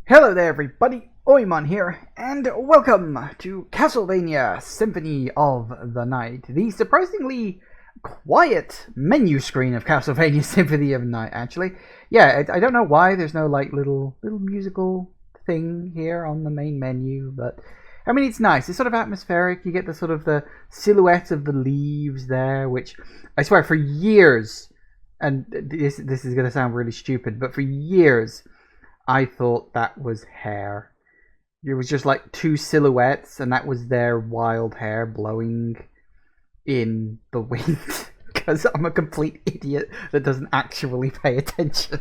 Hello there everybody, Oimon here, and welcome to Castlevania Symphony of the Night, the surprisingly quiet menu screen of Castlevania Symphony of the Night, actually. Yeah, I don't know why there's no like little musical thing here on the main menu, but I mean it's nice, it's sort of atmospheric. You get the sort of the silhouettes of the leaves there, which I swear for years, and this is going to sound really stupid, but for years I thought that was hair. It was just like two silhouettes, and that was their wild hair blowing in the wind. Because I'm a complete idiot that doesn't actually pay attention.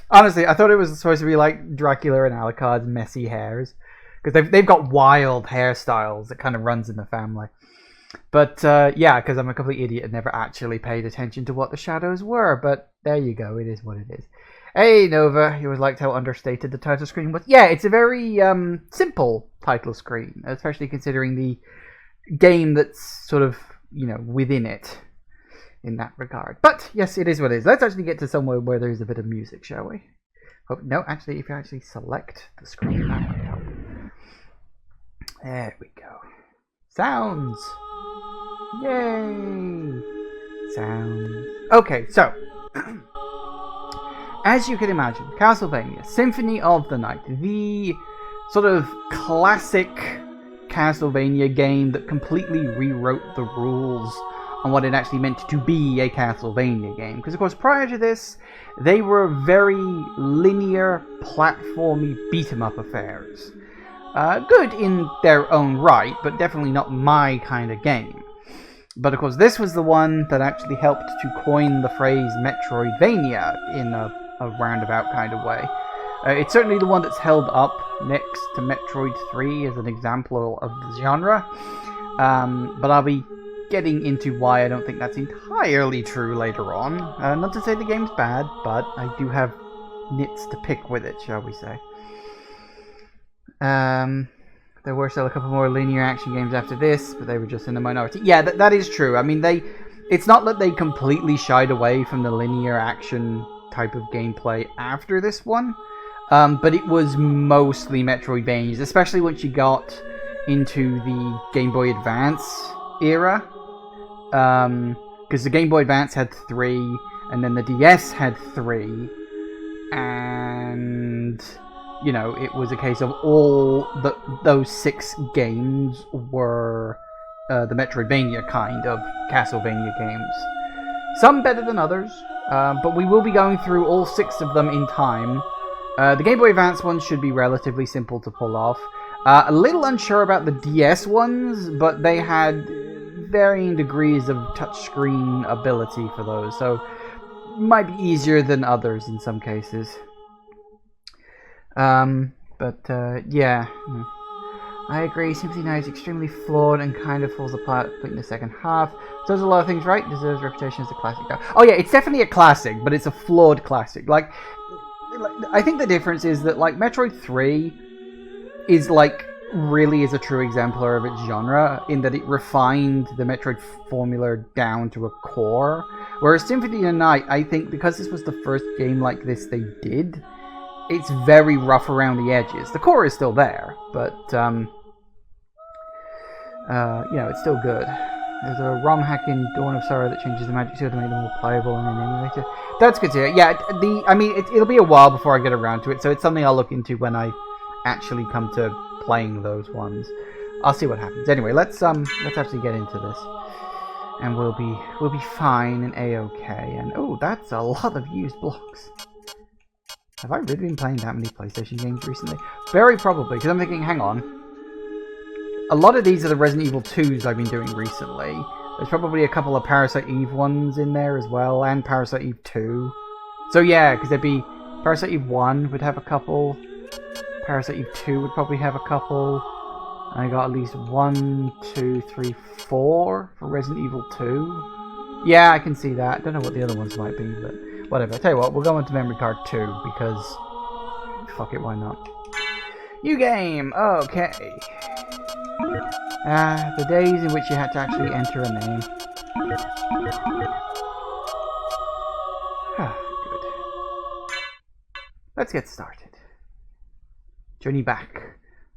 Honestly, I thought it was supposed to be like Dracula and Alucard's messy hairs. Because they've got wild hairstyles that kind of runs in the family. But yeah, because I'm a complete idiot and never actually paid attention to what the shadows were. But there you go, it is what it is. Hey Nova, you always liked how understated the title screen was. Yeah, it's a very simple title screen, especially considering the game that's sort of, within it in that regard. But yes, it is what it is. Let's actually get to somewhere where there's a bit of music, shall we? Oh, no, actually, if you actually select the screen, that might help. There we go. Sounds! Yay! Sounds. Okay, so as you can imagine, Castlevania Symphony of the Night, the sort of classic Castlevania game that completely rewrote the rules on what it actually meant to be a Castlevania game. Because, of course, prior to this, they were very linear, platformy, beat-em-up affairs. Good in their own right, but definitely not my kind of game. But, of course, this was the one that actually helped to coin the phrase Metroidvania in a roundabout kind of way. It's certainly the one that's held up next to Metroid 3 as an example of the genre. But I'll be getting into why I don't think that's entirely true later on. Not to say the game's bad, but I do have nits to pick with it, shall we say. There were still a couple more linear action games after this, but they were just in the minority. Yeah, that is true. I mean, it's not that they completely shied away from the linear action type of gameplay after this one, but it was mostly Metroidvanias, especially once you got into the Game Boy Advance era, because the Game Boy Advance had 3, and then the DS had 3, and it was a case of all those 6 games were the Metroidvania kind of Castlevania games. Some better than others, but we will be going through all 6 of them in time. The Game Boy Advance ones should be relatively simple to pull off. A little unsure about the DS ones, but they had varying degrees of touchscreen ability for those, so might be easier than others in some cases. Yeah. I agree, Symphony Night is extremely flawed and kind of falls apart in the second half. So there's a lot of things right, deserves reputation as a classic. Oh yeah, it's definitely a classic, but it's a flawed classic. Like I think the difference is that, like, Metroid 3 is, like, really is a true exemplar of its genre, in that it refined the Metroid formula down to a core. Whereas Symphony of the Night, I think, because this was the first game like this they did, it's very rough around the edges. The core is still there, but it's still good. There's a ROM hack in Dawn of Sorrow that changes the magic sword to make them more playable in an emulator. That's good to hear. Yeah, it'll be a while before I get around to it, so it's something I'll look into when I actually come to playing those ones. I'll see what happens. Anyway, let's actually get into this, and we'll be fine and a-okay. And oh, that's a lot of used blocks. Have I really been playing that many PlayStation games recently? Very probably, because I'm thinking, hang on. A lot of these are the Resident Evil 2s I've been doing recently. There's probably a couple of Parasite Eve ones in there as well, and Parasite Eve 2. So yeah, because there'd be Parasite Eve 1 would have a couple. Parasite Eve 2 would probably have a couple. And I got at least 1, 2, 3, 4 for Resident Evil 2. Yeah, I can see that. Don't know what the other ones might be, but whatever. I tell you what, we'll go into memory card 2, because fuck it, why not? New game! Okay. The days in which you had to actually enter a name. Good. Let's get started. Journey back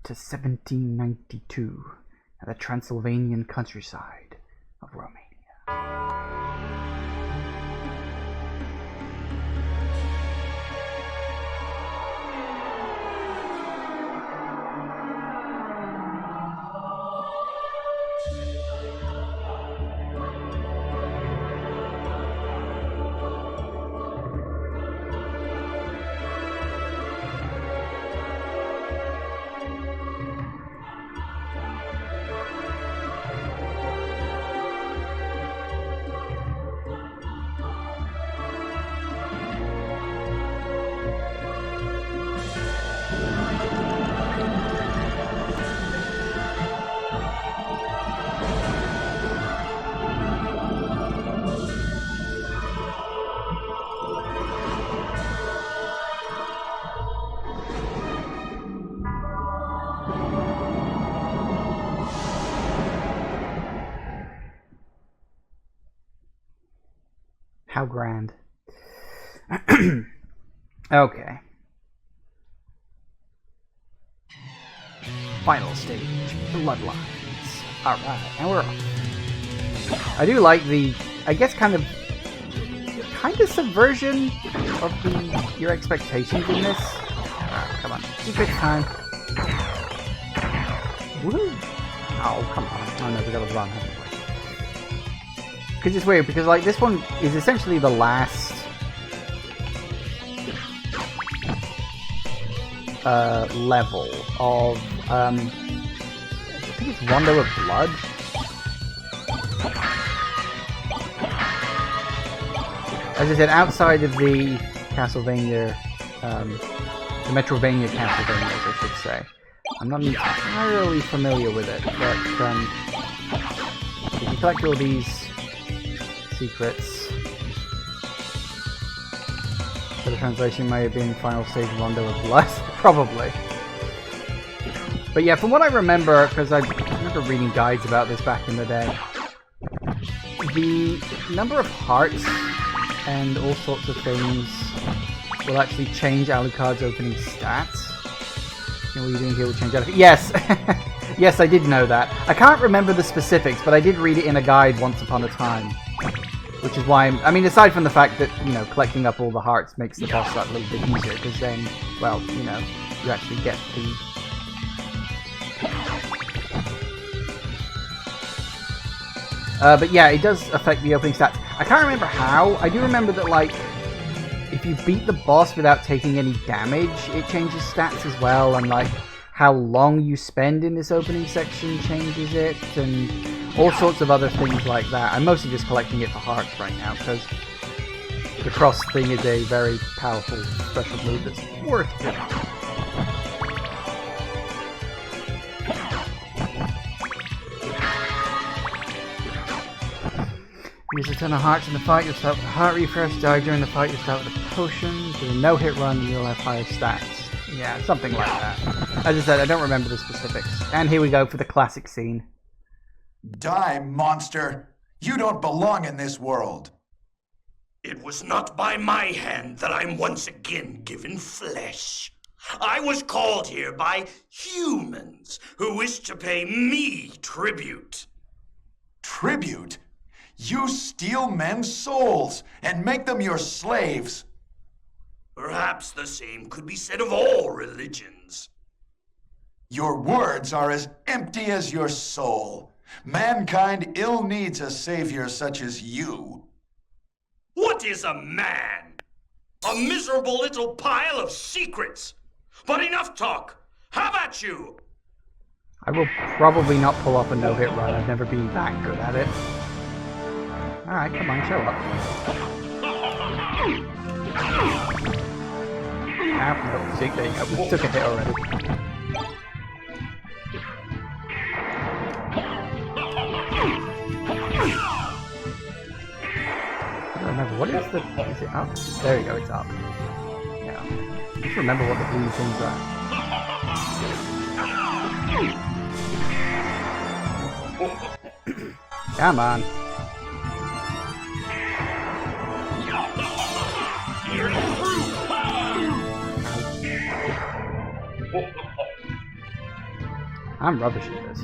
to 1792 at the Transylvanian countryside of Romania. How grand. Okay. Final stage, Bloodlines. Alright, and we're off. I do like the, I guess, kind of subversion of your expectations in this. Come on, secret time. Woo! Oh, come on. Oh no, we gotta run, haven't we? Because it's weird, because like this one is essentially the last level of I think it's Rondo of Blood. As I said, outside of the Castlevania, the Metrovania Castlevania, I should say. I'm not entirely familiar with it, but if you collect all these secrets, so the translation may have been Final Stage Rondo of Blood, probably. But yeah, from what I remember, because I remember reading guides about this back in the day, the number of hearts and all sorts of things will actually change Alucard's opening stats. You know what you're doing here will change Alucard. Yes! Yes, I did know that. I can't remember the specifics, but I did read it in a guide once upon a time. Which is why I mean, aside from the fact that, you know, collecting up all the hearts makes the boss that little bit easier, because then, well, you know, you actually get the... but yeah, it does affect the opening stats. I can't remember how. I do remember that, like, if you beat the boss without taking any damage, it changes stats as well, and, like, how long you spend in this opening section changes it, and all sorts of other things like that. I'm mostly just collecting it for hearts right now, because the cross thing is a very powerful special move that's worth it. Use a ton of hearts in the fight, you'll start with a heart refresh, die during the fight, you'll start with a potion, do a no-hit run, you'll have higher stats. Yeah, something like that. As I said, I don't remember the specifics. And here we go for the classic scene. Die, monster! You don't belong in this world! It was not by my hand that I'm once again given flesh. I was called here by humans who wish to pay me tribute. Tribute? You steal men's souls and make them your slaves. Perhaps the same could be said of all religions. Your words are as empty as your soul. Mankind ill needs a savior such as you. What is a man? A miserable little pile of secrets. But enough talk. Have at you! I will probably not pull off a no-hit run. I've never been that good at it. Alright, come on, show up. Ah, no, see, there you go. We took a hit already. I don't remember, what is the... is it up? There you go, it's up. Yeah. Just remember what the blue things are. Come on. I'm rubbish at this.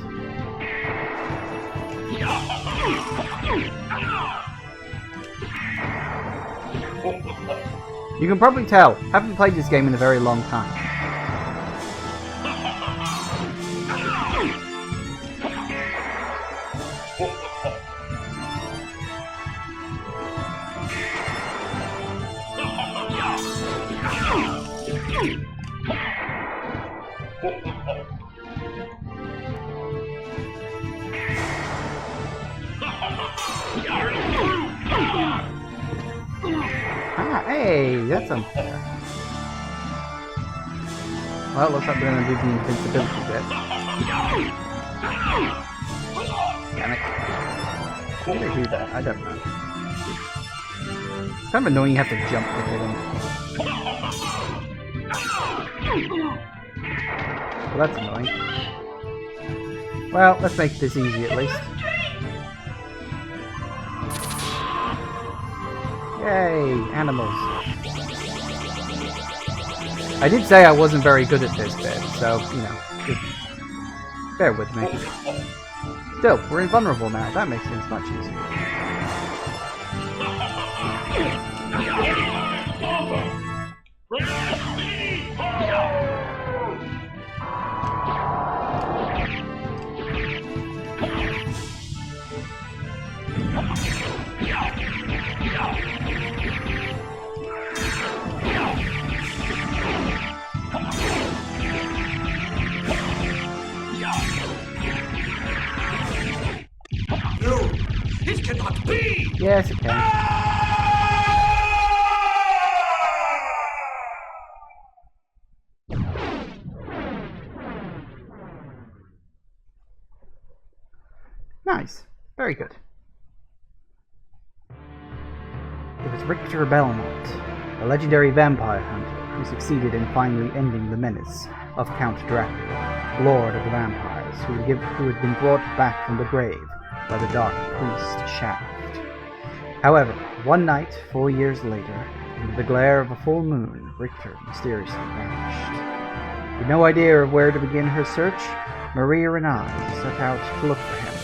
You can probably tell, haven't played this game in a very long time. Ah, hey, that's unfair. Well, looks like we're gonna do the invincibility bit. Damn it. How do they do that? I don't know. It's kind of annoying you have to jump to hit him. Well, that's annoying. Well, let's make this easy at least. Yay, animals. I did say I wasn't very good at this bit, so, you know, just bear with me. Still, we're invulnerable now. That makes things much easier. No, it cannot be! Yes, it can. Nice. Very good. It was Richter Belmont, a legendary vampire hunter who succeeded in finally ending the menace of Count Dracula, Lord of the Vampires, who had been brought back from the grave by the Dark Priest Shaft. However, one night, 4 years later, under the glare of a full moon, Richter mysteriously vanished. With no idea of where to begin her search, Maria and I set out to look for him.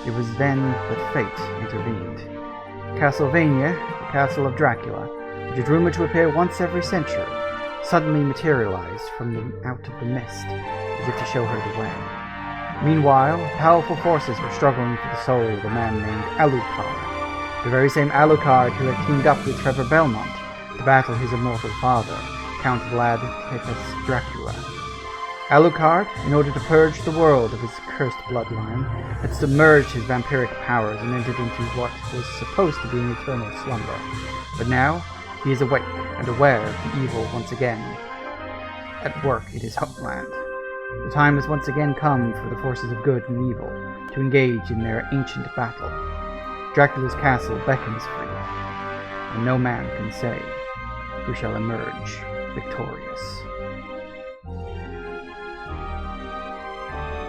It was then that fate intervened. Castlevania, the Castle of Dracula, which is rumored to appear once every century, suddenly materialized from out of the mist, as if to show her the way. Meanwhile, powerful forces were struggling for the soul of a man named Alucard, the very same Alucard who had teamed up with Trevor Belmont to battle his immortal father, Count Dracula. Alucard, in order to purge the world of his cursed bloodline, had submerged his vampiric powers and entered into what was supposed to be an eternal slumber. But now, he is awake and aware of the evil once again at work in his homeland. The time has once again come for the forces of good and evil to engage in their ancient battle. Dracula's castle beckons for you, and no man can say who shall emerge victorious.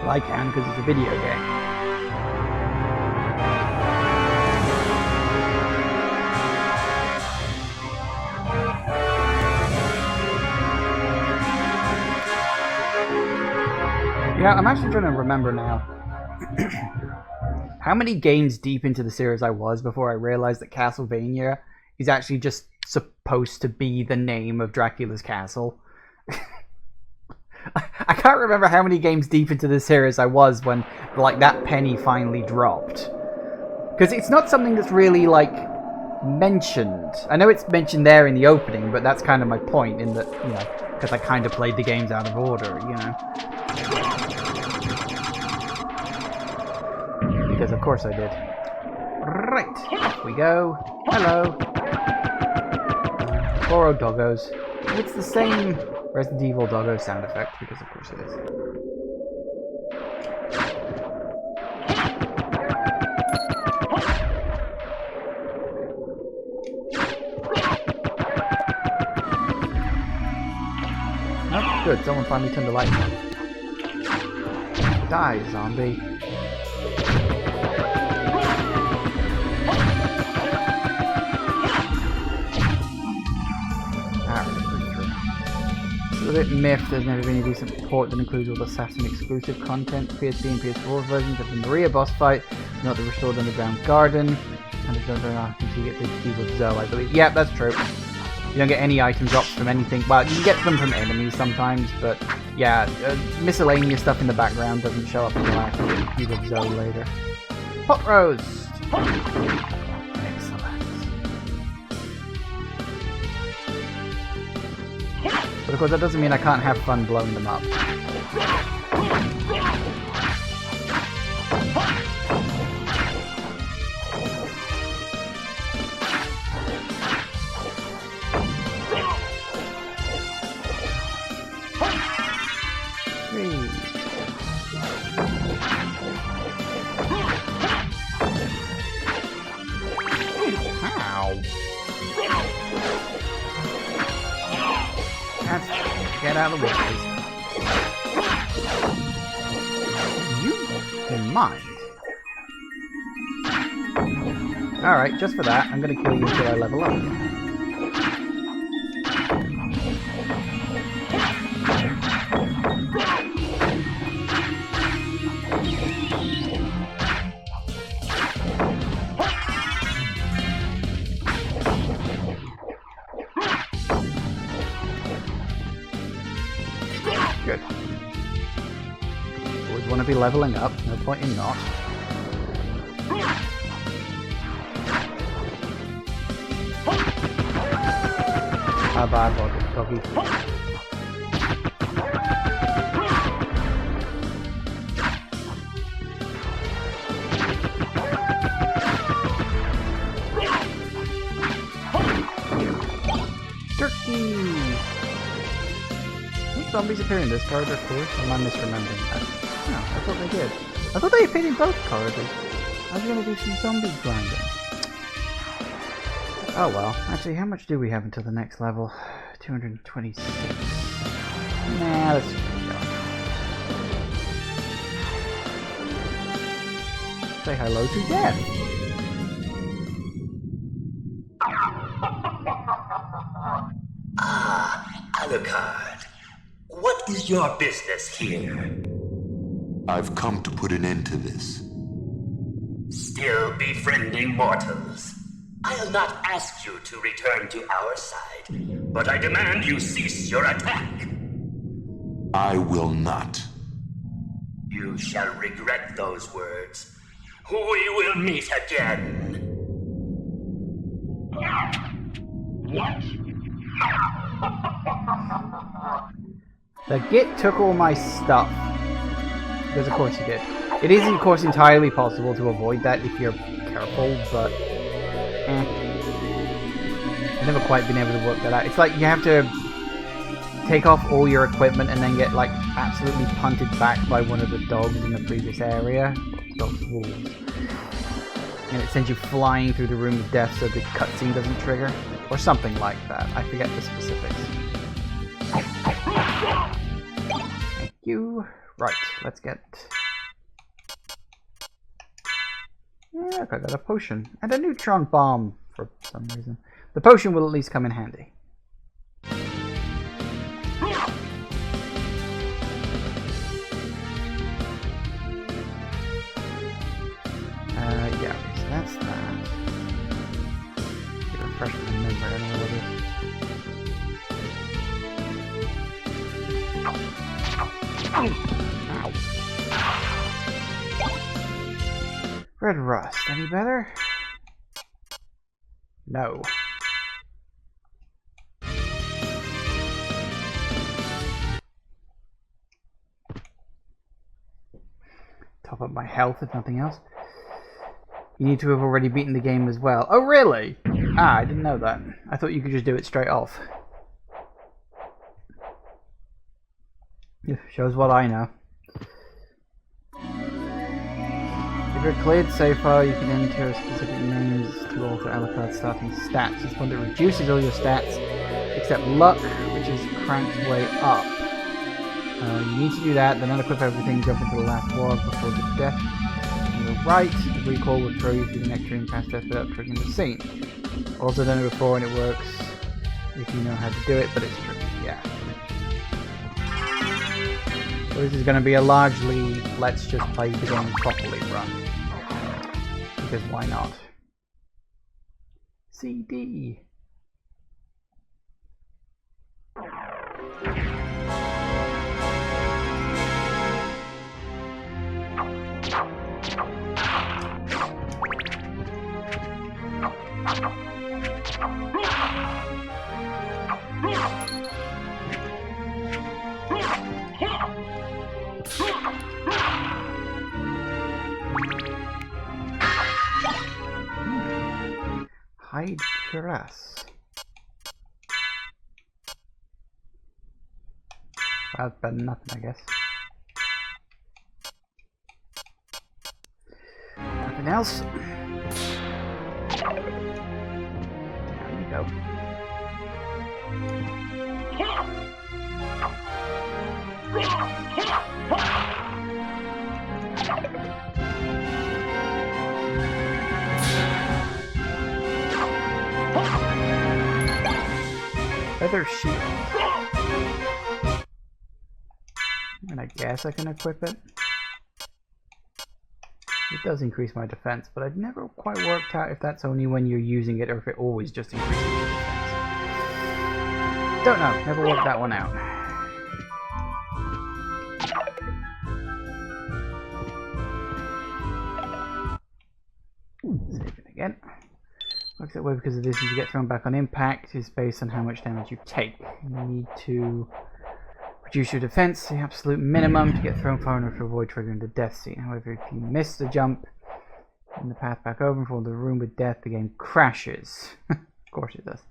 Well, I can, because it's a video game. Yeah, I'm actually trying to remember now how many games deep into the series I was before I realized that Castlevania is actually just supposed to be the name of Dracula's castle. I can't remember how many games deep into the series I was when, like, that penny finally dropped. Because it's not something that's really, like, mentioned. I know it's mentioned there in the opening, but that's kind of my point, in that, you know, because I kind of played the games out of order, you know. Because of course I did. Right, off we go. Hello. Poor old doggos. It's the same Resident Evil doggo sound effect, because of course it is. Oh, good, someone finally turned the lights on. Die, zombie. a bit miffed there's never been a decent port that includes all the Saturn exclusive content. PSP and PS4 versions of the Maria boss fight, not the restored underground garden. And you get the cube of Zoe, I believe. Yeah, that's true. You don't get any item drops from anything. Well, you can get them from enemies sometimes, but yeah, miscellaneous stuff in the background doesn't show up until after the cube of Zoe later. Pot roast! Excellent. But of course that doesn't mean I can't have fun blowing them up. Get out of the way, please. You in mind? Alright, just for that, I'm gonna kill you until I level up. Good. Always want to be leveling up, no point in not. How bad, doggy. Turkey! Zombies appear in this corridor too? Or am I misremembering that? No, I thought they did. I thought they appeared in both corridors. I was going to do some zombie grinding. Oh well. Actually, how much do we have until the next level? 226. Nah, let's just keep going. Say hello to death. Alucard, what is your business here? I've come to put an end to this. Still befriending mortals. I'll not ask you to return to our side, but I demand you cease your attack. I will not. You shall regret those words. We will meet again. What? The Git took all my stuff. Because of course he did. It is of course entirely possible to avoid that if you're careful, but I've never quite been able to work that out. It's like you have to take off all your equipment and then get like absolutely punted back by one of the dogs in the previous area. Dogs, wolves. And it sends you flying through the room of death so the cutscene doesn't trigger. Or something like that. I forget the specifics. Thank you. Right, let's get... Yeah, I got a potion. And a neutron bomb for some reason. The potion will at least come in handy. Yeah, so that's that. Get refresh my memory, I don't know what it is. Ow. Red rust, any better? No. Top up my health if nothing else. You need to have already beaten the game as well. Oh really? Ah, I didn't know that. I thought you could just do it straight off. Shows what I know. If you're cleared so far, you can enter specific names to alter Alucard's starting stats. This one that reduces all your stats, except luck, which is cranked way up. You need to do that, then unequip everything, jump into the last wall before the death. On the right, the recall will throw you through the next room past death without triggering the scene. Also done it before and it works if you know how to do it, but it's tricky, yeah. So this is going to be a largely let's just play the game properly run. Because why not? CD. Hide cuirass. Well, that's better than nothing, I guess. Nothing else. There we go. Feather shield. And I guess I can equip it. It does increase my defense, but I've never quite worked out if that's only when you're using it or if it always just increases your defense. Don't know. Never worked that one out. Save it again. Works that way because of this. You get thrown back on impact is based on how much damage you take. You need to reduce your defense to the absolute minimum to get thrown far enough to avoid triggering the death scene. However, if you miss the jump and the path back over from the room with death, the game crashes. Of course it does.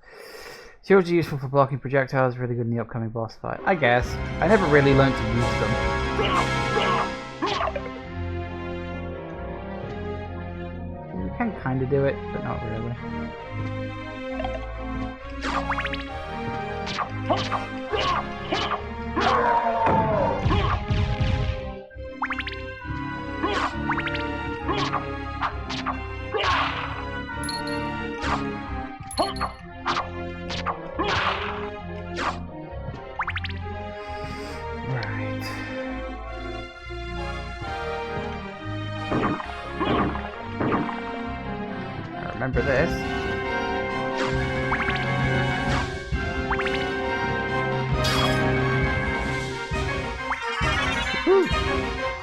Shields are useful for blocking projectiles, really good in the upcoming boss fight. I guess. I never really learned to use them. You can kind of do it, but not really. Right. I remember this.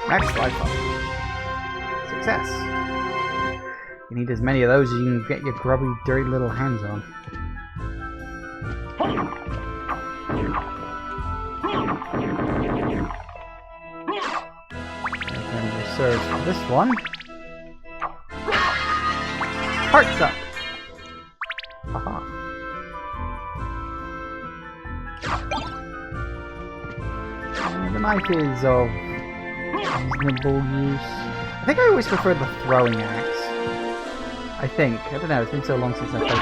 Max life up. Success. You need as many of those as you can get your grubby, dirty little hands on. And reserves for this one. Hearts up. Haha. The knife is of reasonable use. I think I always preferred the throwing axe. I think. I don't know, it's been so long since I played the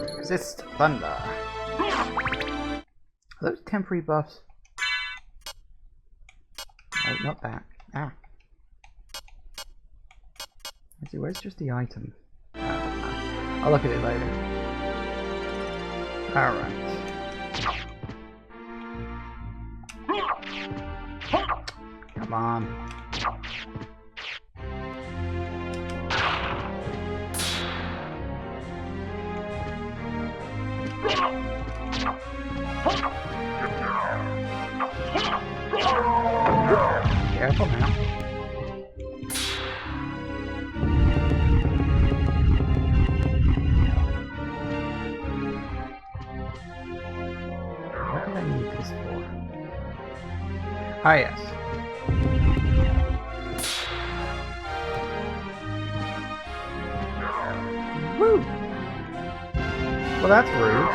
game. Resist thunder. Are those temporary buffs? No, not that. Ah. Let's see, where's just the item? I'll look at it later. Alright. Come on. Careful now. What did I need this for? Ah, yes. Woo! Well, that's rude.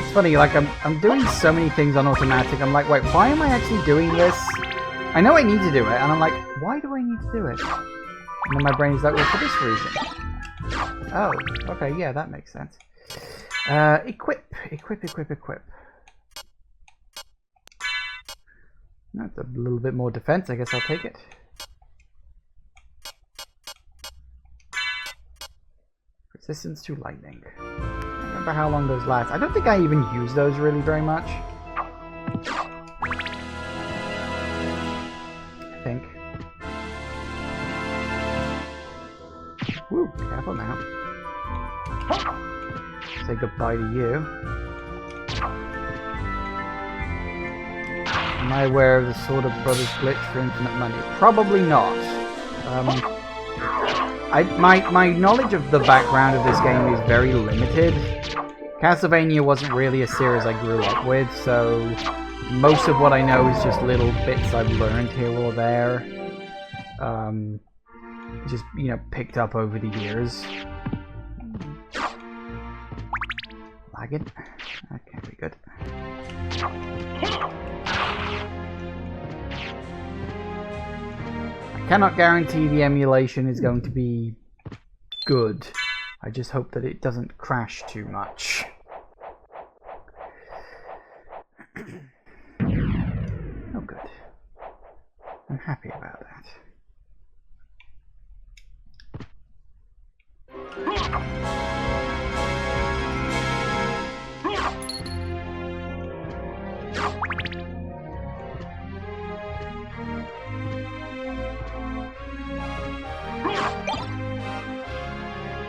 It's funny, like I'm doing so many things on automatic. I'm like, wait, why am I actually doing this? I know I need to do it, and I'm like, why do I need to do it? And then my brain is like, well, for this reason. Oh, okay, yeah, that makes sense. Equip. That's a little bit more defense, I guess I'll take it. Resistance to lightning. I don't remember how long those last. I don't think I even use those really very much. I think. Woo, careful now. Say goodbye to you. Am I aware of the Sword of Brothers glitch for infinite money? Probably not. My knowledge of the background of this game is very limited. Castlevania wasn't really a series I grew up with, so most of what I know is just little bits I've learned here or there. Just, you know, picked up over the years. Lagging? Okay, we good. I cannot guarantee the emulation is going to be good. I just hope that it doesn't crash too much. Oh, good. I'm happy about that.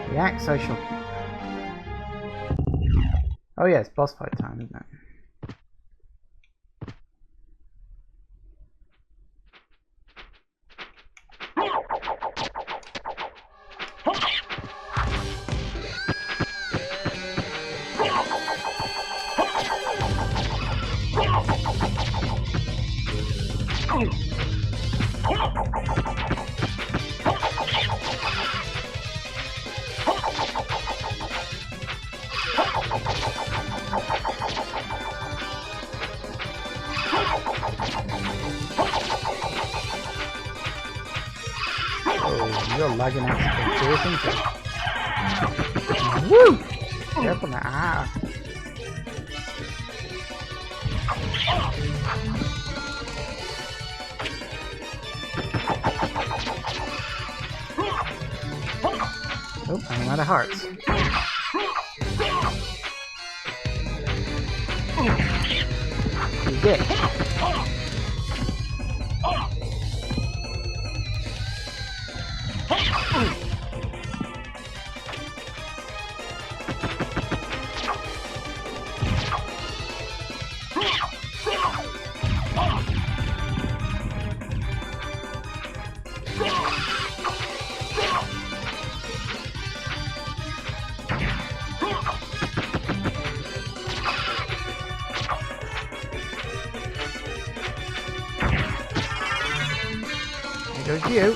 The axe I shall keep. Oh yeah, it's boss fight time, isn't it? You're lagging out some Woo! Careful now. Ah. Oh, I'm out of hearts. You did. There goes you.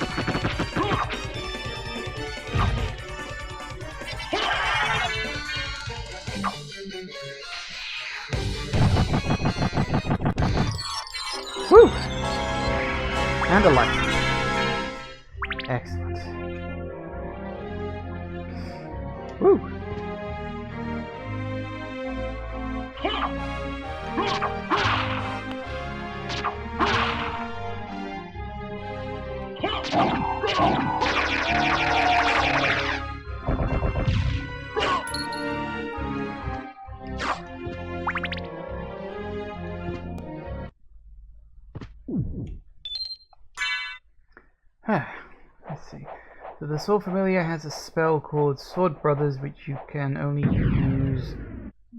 Woo! And a light. Excellent. Woo! Let's see. So the Sword Familiar has a spell called Sword Brothers, which you can only use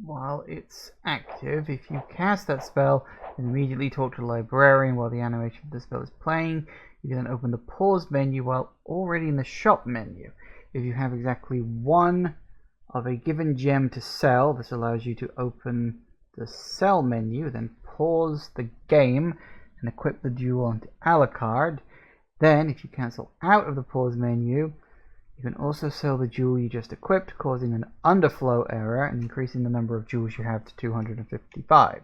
while it's active. If you cast that spell and immediately talk to the librarian while the animation of the spell is playing, you can then open the pause menu while already in the shop menu. If you have exactly one of a given gem to sell, this allows you to open the sell menu, then pause the game and equip the jewel onto Alucard. Then, if you cancel out of the pause menu, you can also sell the jewel you just equipped, causing an underflow error and increasing the number of jewels you have to 255.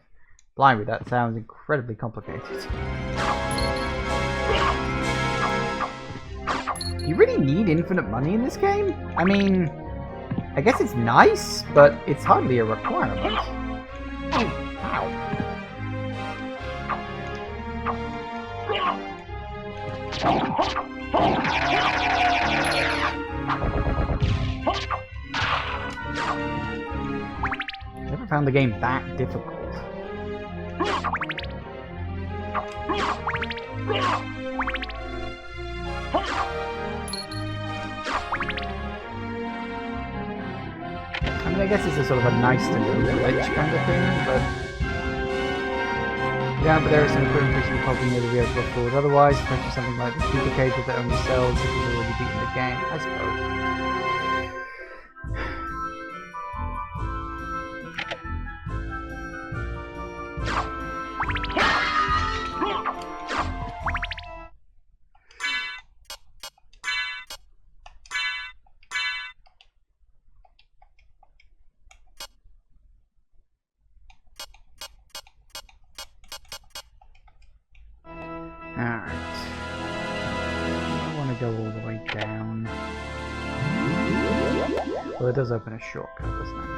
Blimey, that sounds incredibly complicated. Do you really need infinite money in this game? I mean, I guess it's nice, but it's hardly a requirement. Ow. haven't found the game that difficult. I mean, I guess it's a sort of a nice to know glitch kind of thing, but... Yeah, but there are some equipment which you probably never be able to afford otherwise, especially something like the duplicator that only sells if you've already beaten the game, I suppose. Alright. I want to go all the way down. Well, it does open a shortcut, doesn't it?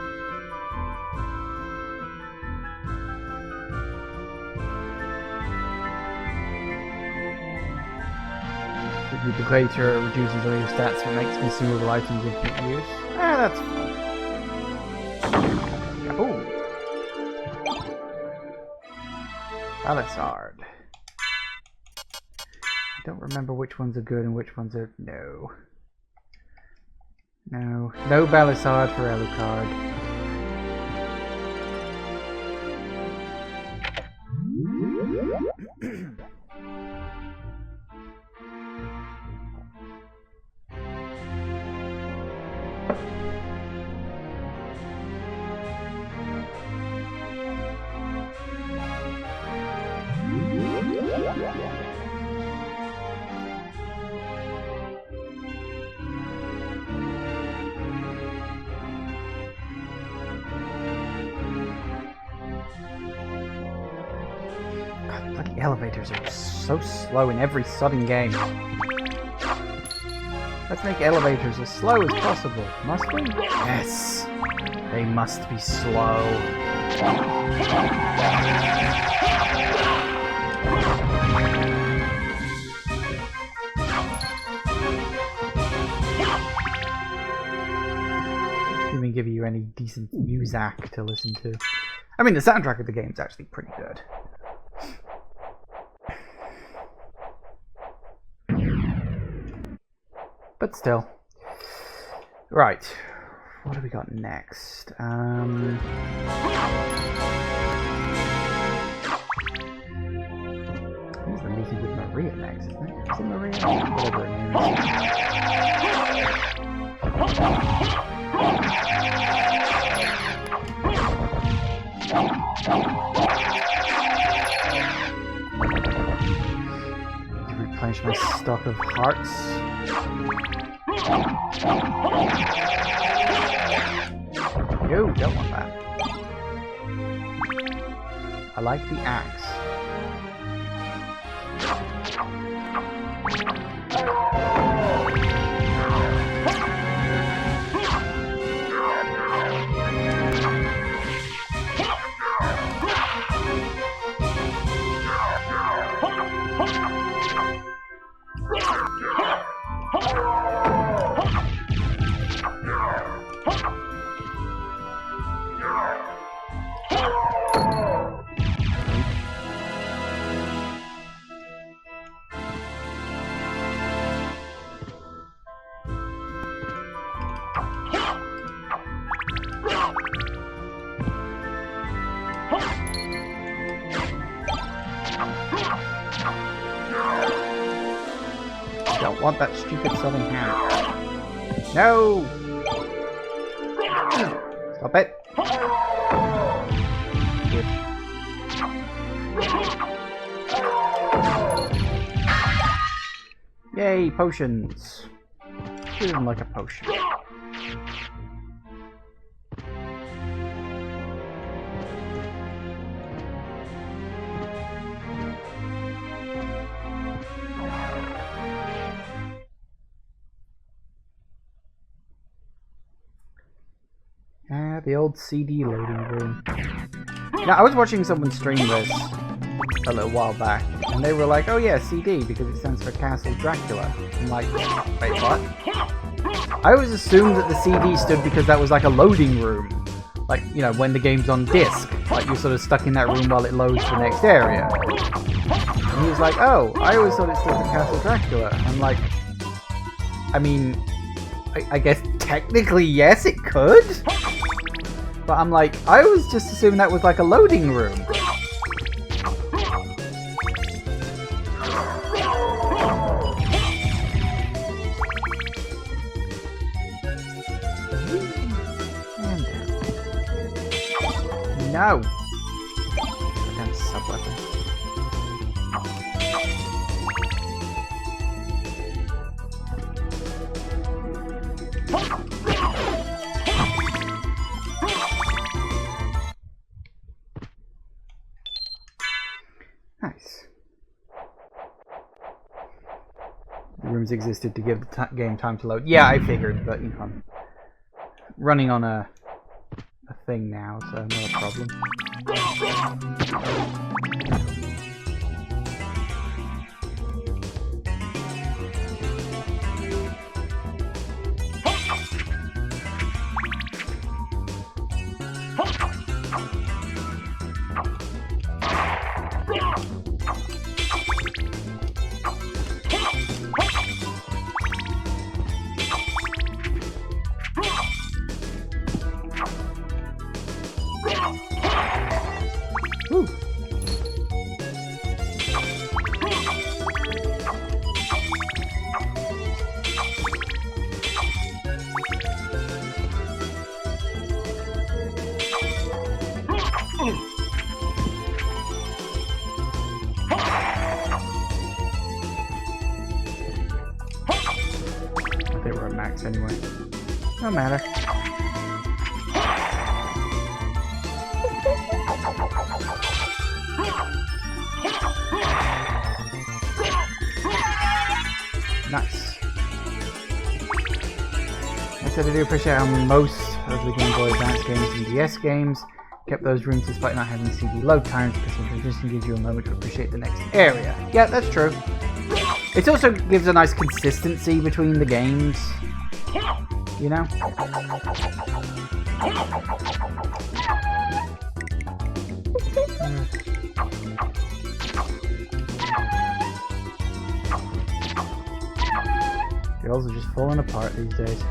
The duplicator reduces all your stats but makes consumable items infinite use. Ah, that's fun. Ooh. Alucard. I don't remember which ones are good and which ones are... No. No. No Belisard for Alucard. Bloody elevators are so slow in every sodding game. Let's make elevators as slow as possible, must we? Yes! They must be slow. Didn't even give you any decent music to listen to. I mean, the soundtrack of the game's actually pretty good. But still. Right. What have we got next? There's the meeting with Maria next, isn't it? Is it Maria? Whatever her name is. To replenish my stock of hearts. Yo, don't want that. I like the axe. Don't want that stupid southern hand. No! Stop it. Good. Yay, potions. Who doesn't like a potion? The old CD loading room. Now, I was watching someone stream this a little while back, and they were like, oh yeah, CD, because it stands for Castle Dracula. I'm like, wait, what? I always assumed that the CD stood because that was like a loading room. Like, you know, when the game's on disc, like you're sort of stuck in that room while it loads the next area. And he was like, oh, I always thought it stood for Castle Dracula. I'm like, I mean, I guess technically yes, it could. But I'm like, I was just assuming that was like a loading room. No! Damn sub-weapon. Nice. The rooms existed to give the game time to load. Yeah, I figured, but you know, I'm running on a thing now, so not a problem. Woo. They were at max anyway. No matter. Nice. I said I do appreciate how most of the Game Boy Advance games and DS games kept those rooms despite not having CD load times, because the transition gives you a moment to appreciate the next area. Yeah, that's true. It also gives a nice consistency between the games, you know? Girls are just falling apart these days.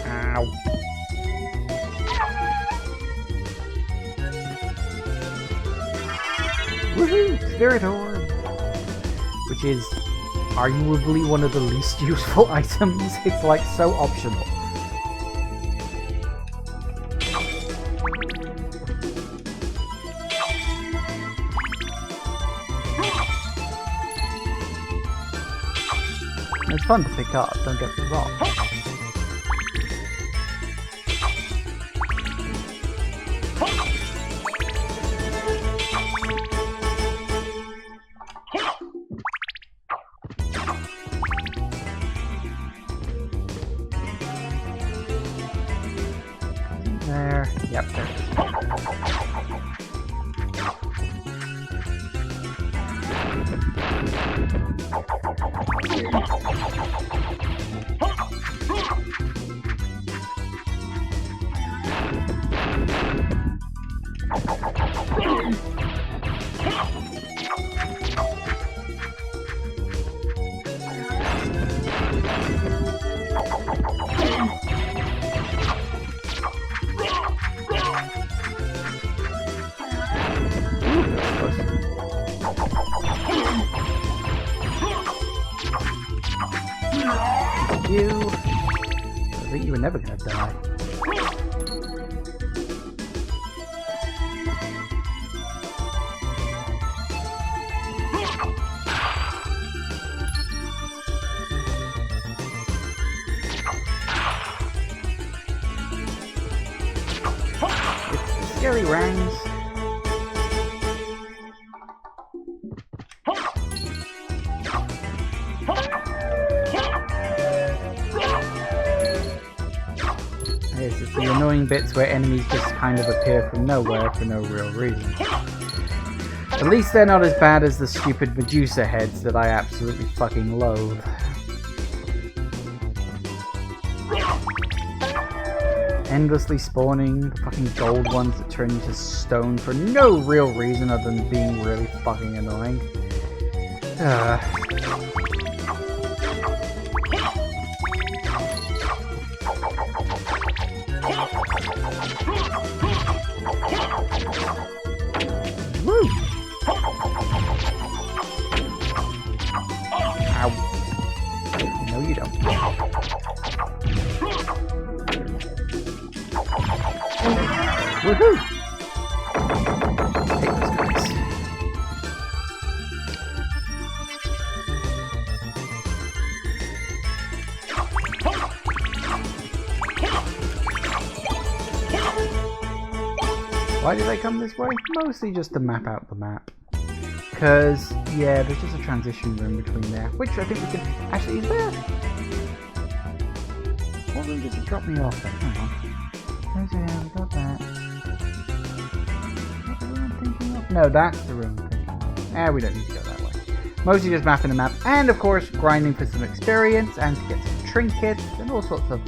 Ow. Woohoo! Spirit Orb! Which is arguably one of the least useful items. It's like so optional. It's fun to pick up, don't get me wrong. There. Yep, there it is. You. I think you were never gonna die. It's the scary rangs. It's the annoying bits where enemies just kind of appear from nowhere for no real reason. At least they're not as bad as the stupid Medusa heads that I absolutely fucking loathe. Endlessly spawning the fucking gold ones that turn you to stone for no real reason other than being really fucking annoying. Woo! Ow. No, you don't. Woohoo! Take those guys. Why did I come this way? Mostly just to map out the map. Because, yeah, there's just a transition room between there, which I think we can... Actually, is there? What room did it drop me off then? Hang on. Yeah, we got that. What's the room I'm thinking of? No, that's the room I'm thinking of. We don't need to go that way. Mostly just mapping the map, and of course, grinding for some experience, and to get some trinkets, and all sorts of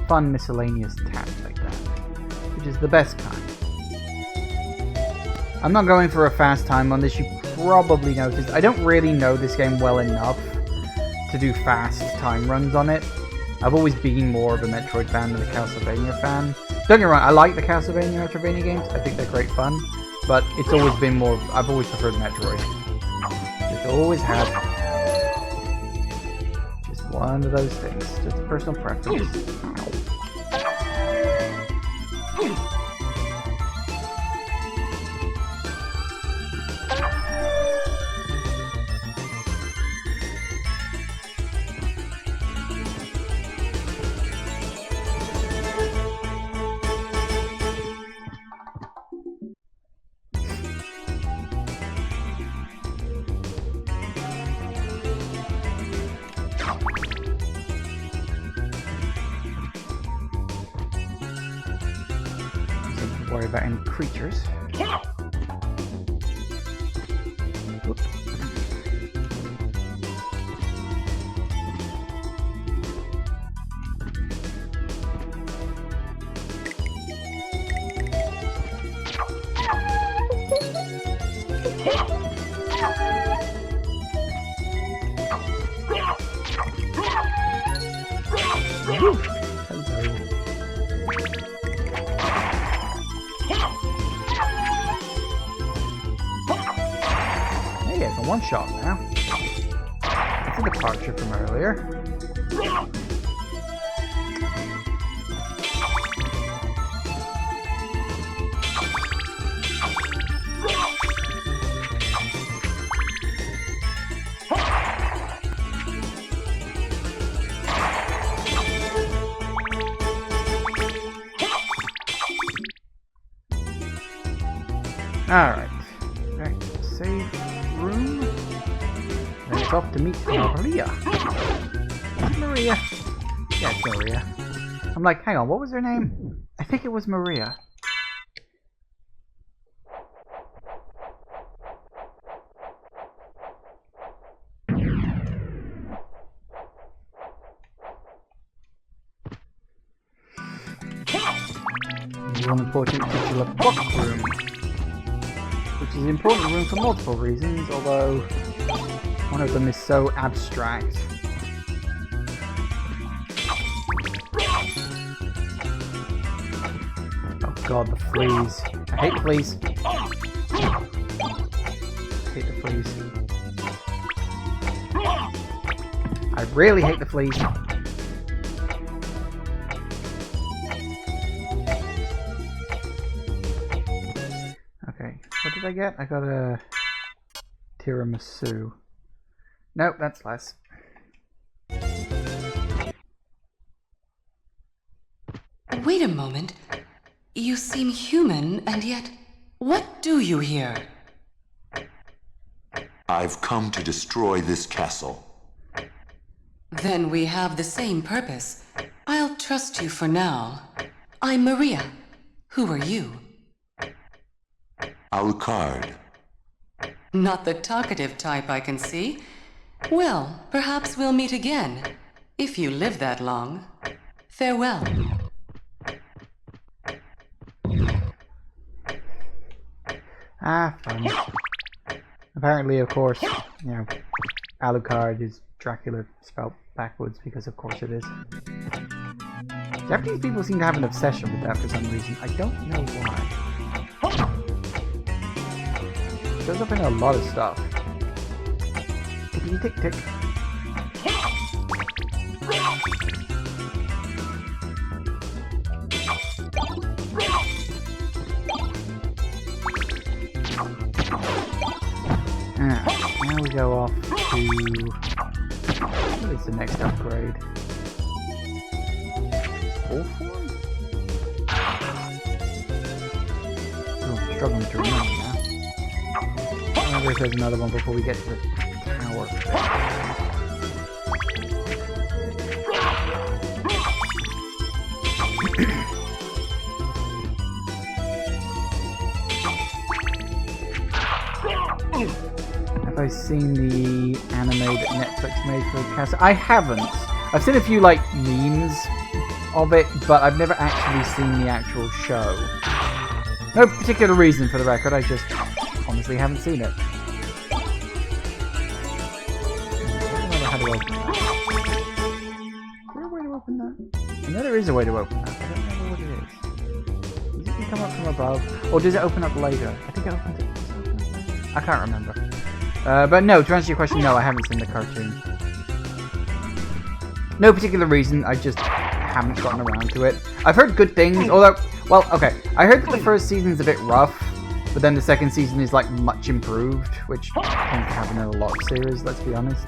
fun miscellaneous tasks like that. Which is the best kind. I'm not going for a fast time on this, you probably noticed. I don't really know this game well enough to do fast time runs on it. I've always been more of a Metroid fan than a Castlevania fan. Don't get me wrong, I like the Castlevania Metroidvania games, I think they're great fun, but it's always been more, I've always preferred Metroid. Just always have. Just one of those things, just a personal preference. Worry about any creatures. Whoop. One shot now. That's a departure from earlier. Alright. Back to the save room. Then it's off to meet Maria. Maria. Yeah, it's Maria. I'm like, hang on, what was her name? I think it was Maria. One important titular book room, which is an important room for multiple reasons, although one of them is so abstract. Oh god, the fleas. I hate the fleas. I hate the fleas. I really hate the fleas. What did I get? I got a tiramisu. Nope, that's less. Wait a moment. You seem human, and yet, what do you here? I've come to destroy this castle. Then we have the same purpose. I'll trust you for now. I'm Maria. Who are you? Alucard. Not the talkative type, I can see. Well, perhaps we'll meet again, if you live that long. Farewell. Ah, fun. Apparently, of course, you know, Alucard is Dracula spelled backwards, because of course it is. Japanese people seem to have an obsession with that for some reason. I don't know why. It shows up in a lot of stuff. Tickety tick tick. Now we go off to... what is the next upgrade? Full form? Oh, I'm struggling to remember now. I wonder if there's another one before we get to the tower. Have I seen the anime that Netflix made for Castle? I haven't. I've seen a few like memes of it, but I've never actually seen the actual show. No particular reason for the record, I just honestly haven't seen it. I don't know how to open that. Is there a way to open that? I know there is a way to open that, but I don't know what it is. Does it come up from above? Or does it open up later? I think it opens it. I can't remember. But no, to answer your question, no, I haven't seen the cartoon. No particular reason, I just haven't gotten around to it. I've heard good things, although, well, okay. I heard that the first season's a bit rough, but then the second season is like much improved, which tends to happen in a lot of series, let's be honest.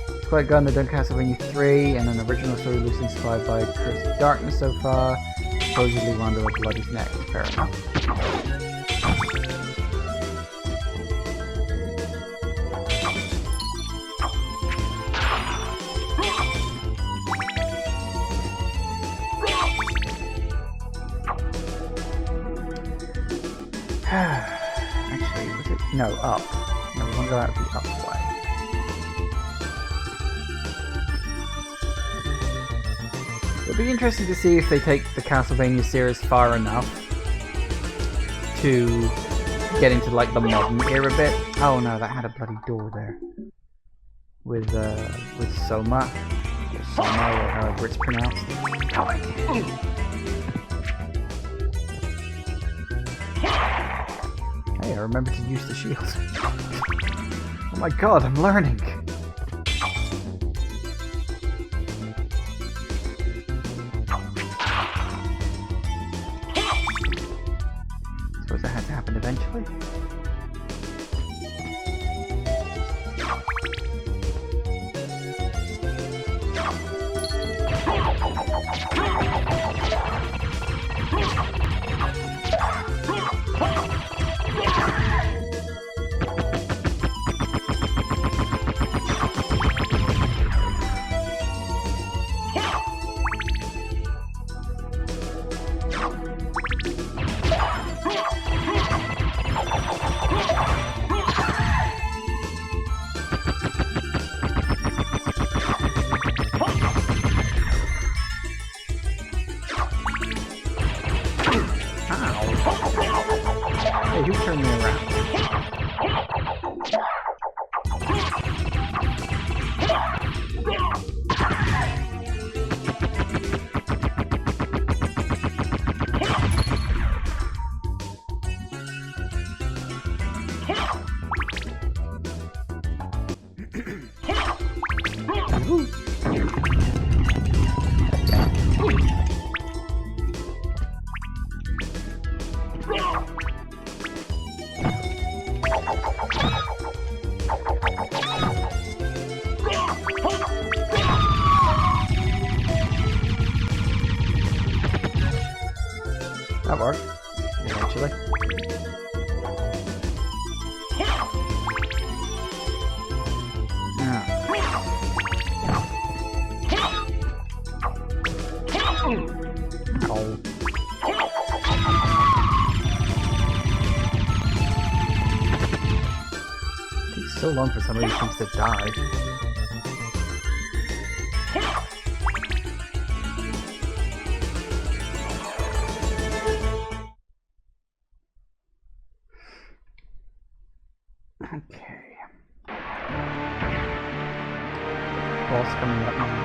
It's quite good, they've done Castlevania 3, and an original story loosely inspired by Curse of Darkness so far. Supposedly Rondo of Blood is next, fair enough. Actually, was it? No, up. No, we want to go out the up way. It'll be interesting to see if they take the Castlevania series far enough to get into like the modern era bit. Oh no, that had a bloody door there. With Soma. Or Soma, or however it's pronounced. Oh, I can't. Hey, I remembered to use the shield. Oh my god, I'm learning! Suppose that had to happen eventually? Hey, who turned me around? That worked, eventually. So long for somebody who seems to die. Okay. Boss coming up now.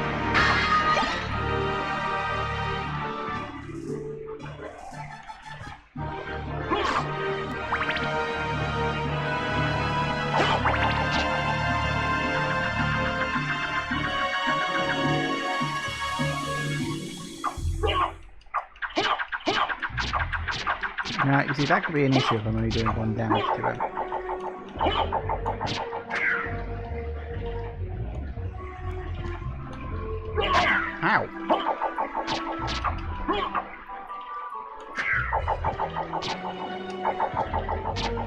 Now, you see, that could be an issue if I'm only doing 1 damage to it. Ow!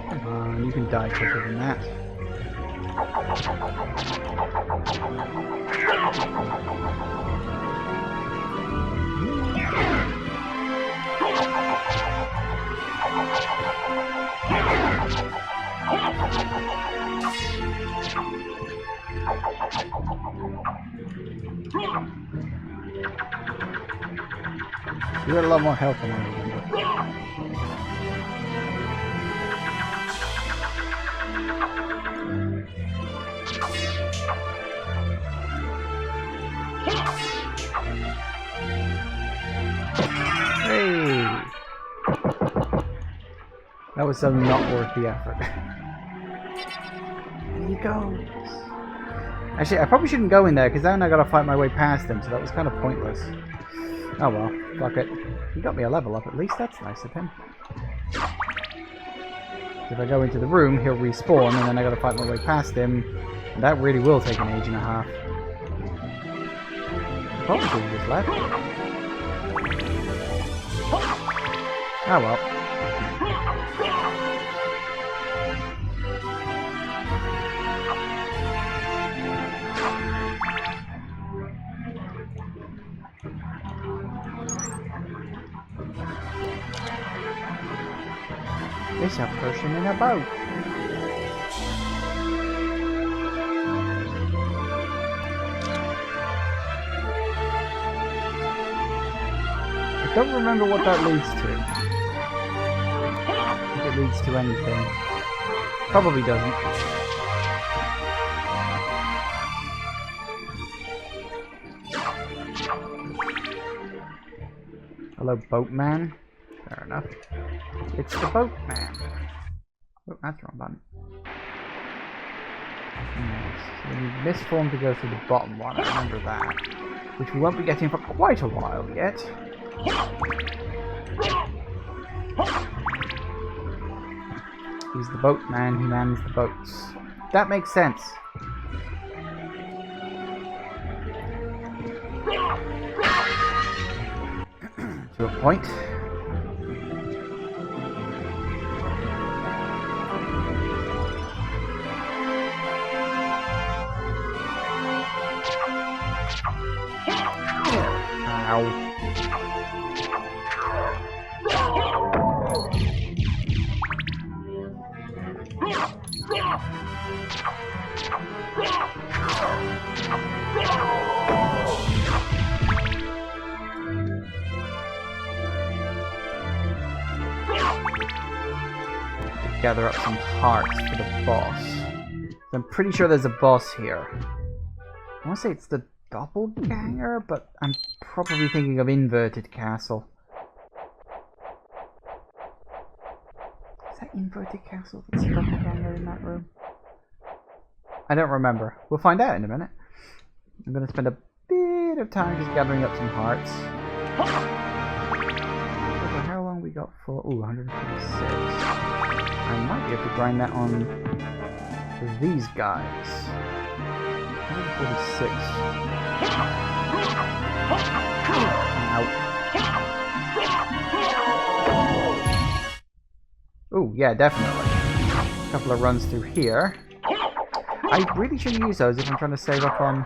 Come on, you can die quicker than that. You got a lot more health than I remember. Hey! That was so not worth the effort. There you go. Actually, I probably shouldn't go in there, because then I gotta fight my way past him, so that was kind of pointless. Oh well, fuck it. He got me a level up at least, that's nice of him. If I go into the room, he'll respawn, and then I gotta fight my way past him, and that really will take an age and a half. Probably should have just left. Oh well. There's a person in a boat. I don't remember what that leads to. If it leads to anything. Probably doesn't. Hello, boatman. Fair enough. It's the boatman. Oh, that's the wrong button. Yes. So we need this form to go through the bottom one, I remember that. Which we won't be getting for quite a while yet. He's the boatman who mans the boats. That makes sense. To a point. Ow. Gather up some hearts for the boss. I'm pretty sure there's a boss here. I want to say it's the doppelganger, but I'm probably thinking of inverted castle. Is that inverted castle that's a doppelganger in that room? I don't remember. We'll find out in a minute. I'm going to spend a bit of time just gathering up some hearts. How long we got for? Ooh, 156. I might be able to grind that on these guys. 146. Ow. Ooh, yeah, definitely. A couple of runs through here. I really shouldn't use those if I'm trying to save up on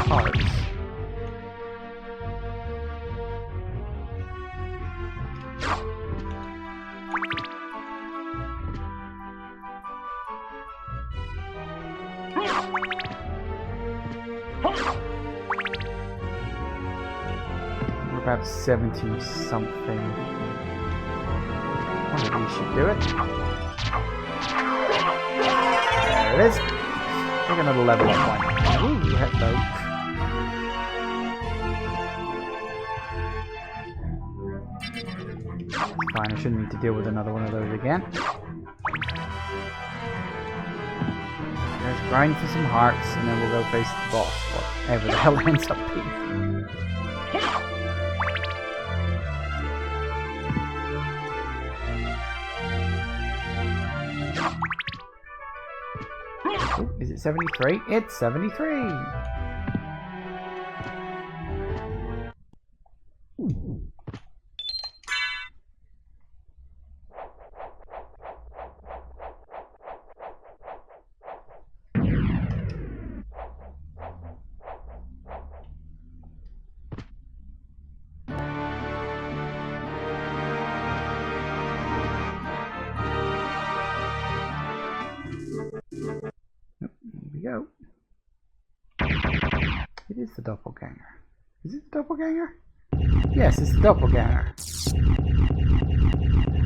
hearts. We're about 70 something. One of these should do it. There it is. Take another level up one. Ooh, hello. Fine, I shouldn't need to deal with another one of those again. Let's grind for some hearts, and then we'll go face the boss, whatever the hell ends up being. Oh, is it 73? It's 73! Go. It is the doppelganger. Is it the doppelganger? Yes, it's the doppelganger.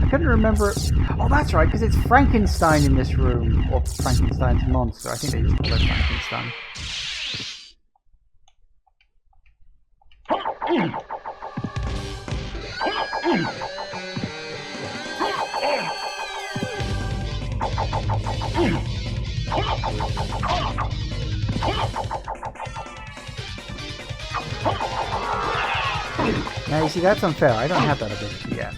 I couldn't remember. Oh, that's right, because it's Frankenstein in this room. Or Frankenstein's monster. I think they just call it Frankenstein. Now you see, that's unfair. I don't have that ability yet.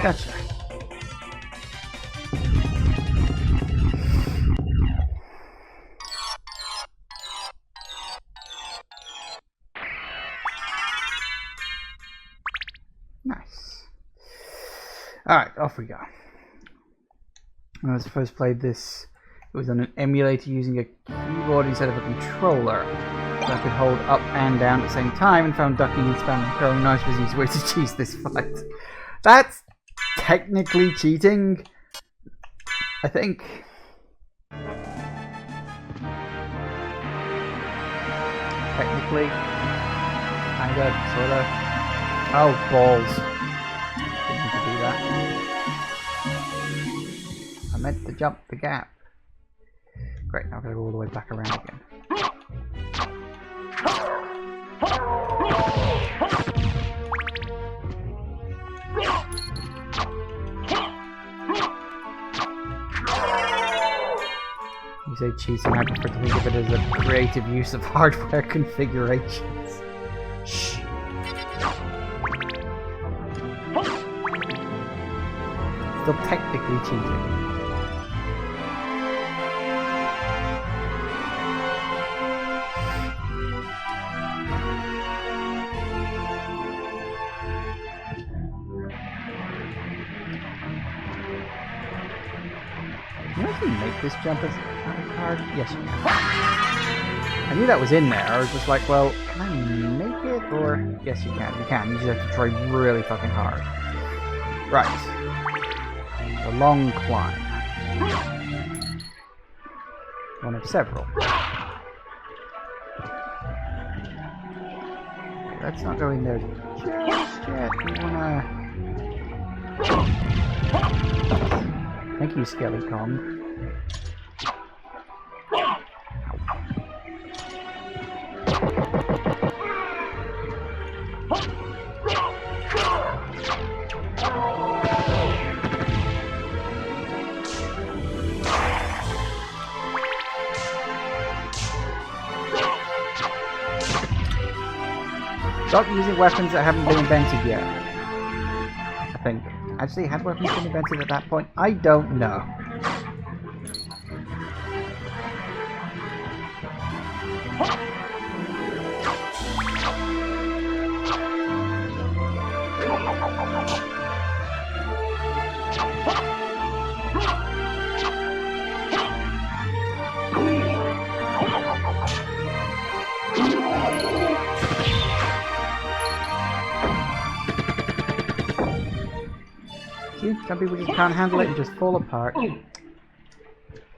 Gotcha. Nice. Alright, off we go. When I first played this, it was on an emulator using a keyboard instead of a controller. So I could hold up and down at the same time, and found ducking and spamming throwing knives was the easy way to cheese this fight. That's technically cheating, I think. Technically. Kinda, sorta. Oh, balls. Didn't need to do that. I meant to jump the gap. Great, now I've got to go all the way back around again. You say cheating, I prefer to think of it as a creative use of hardware configurations. Shh. Still technically cheating. Can you actually make this jump as Alucard? Yes, you can. I knew that was in there. I was just like, well, can I make it? Or yes, you can. You can. You just have to try really fucking hard. Right. A long climb. One of several. Okay, let's not go in there just yet. We wanna. Thank you, Skelly-Con. Stop using weapons that haven't been invented yet. I think. Actually, had weapons been invented at that point? I don't know. See, some people just can't handle it and just fall apart.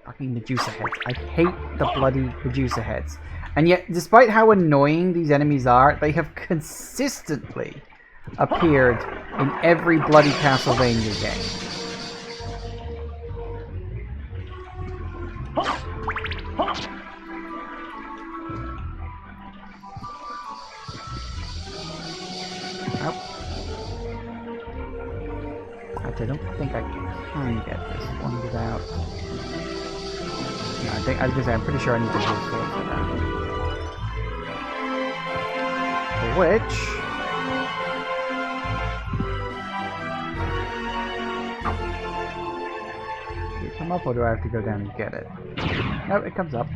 Fucking Medusa heads. I hate the bloody Medusa heads. And yet, despite how annoying these enemies are, they have consistently appeared in every bloody Castlevania game. I don't think I can get this one without... No, I was gonna say, I'm pretty sure I need to move forward for that. For which... Does it come up, or do I have to go down and get it? No, it comes up.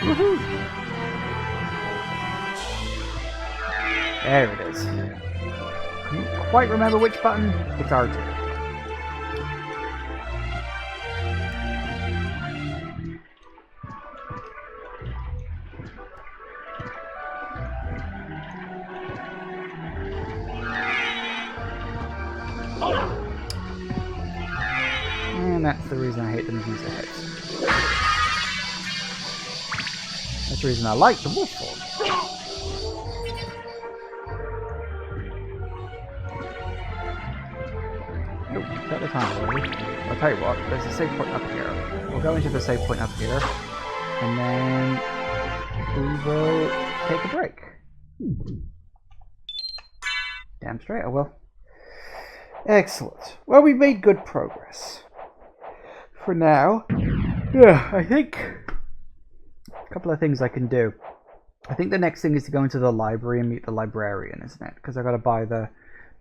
Woohoo! There it is. Can't quite remember which button. It's R2. And that's the reason I hate the Medusa heads. That's the reason I like the wolf form. Nope, at the time already. I'll tell you what, there's a save point up here. We'll go into the save point up here, and then we will take a break. Damn straight I will. Excellent. Well, we made good progress. For now, yeah, I think a couple of things I can do. I think the next thing is to go into the library and meet the librarian, isn't it? Because I've got to buy the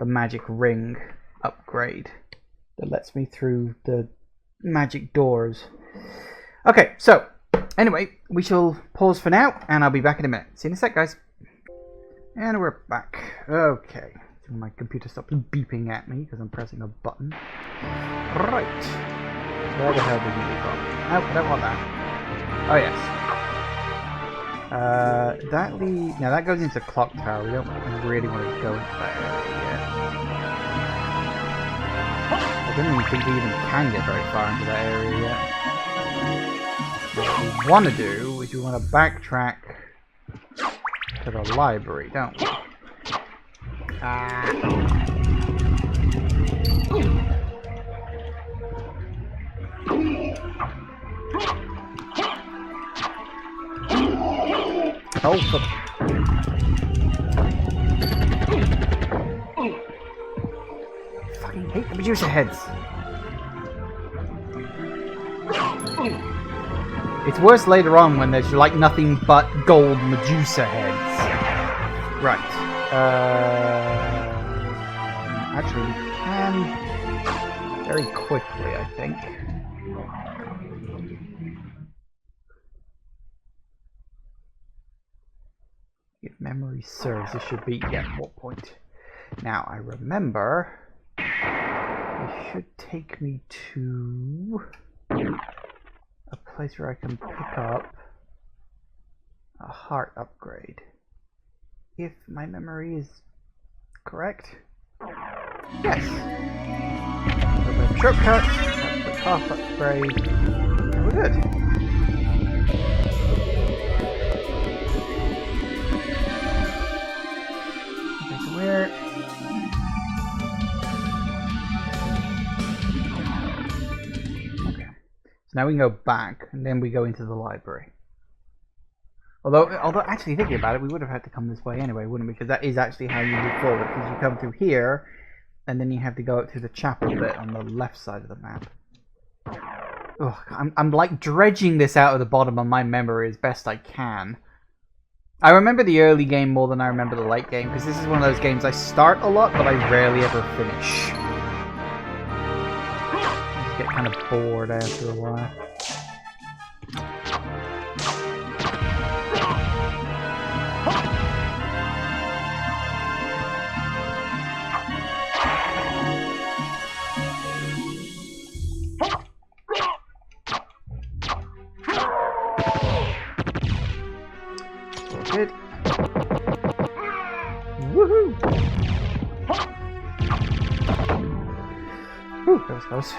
magic ring upgrade that lets me through the magic doors. Okay, so anyway, we shall pause for now, and I'll be back in a minute. See you in a sec, guys. And we're back. Okay, my computer stopped beeping at me because I'm pressing a button. Right, where the hell did you go? Oh, I don't want that. Oh yes. Now that goes into the clock tower. We don't really want to go into that area yet. I don't even think we even can get very far into that area yet. What we want to do is we want to backtrack to the library, don't we? Oh, fucking hate the Medusa heads. It's worse later on when there's like nothing but gold Medusa heads. Right. Actually, we can very quickly, I think. If memory serves, this should be what point? Now I remember it should take me to a place where I can pick up a heart upgrade. If my memory is correct. Yes. A little bit of shortcut, a heart upgrade, and we're good. Where? Okay. So now we can go back, and then we go into the library. Although actually thinking about it, we would have had to come this way anyway, wouldn't we? Because that is actually how you move forward. Because you come through here, and then you have to go up through the chapel bit on the left side of the map. Ugh, I'm like dredging this out of the bottom of my memory as best I can. I remember the early game more than I remember the late game, because this is one of those games I start a lot, but I rarely ever finish. I just get kind of bored after a while. Good. Woohoo! Whew, that was close.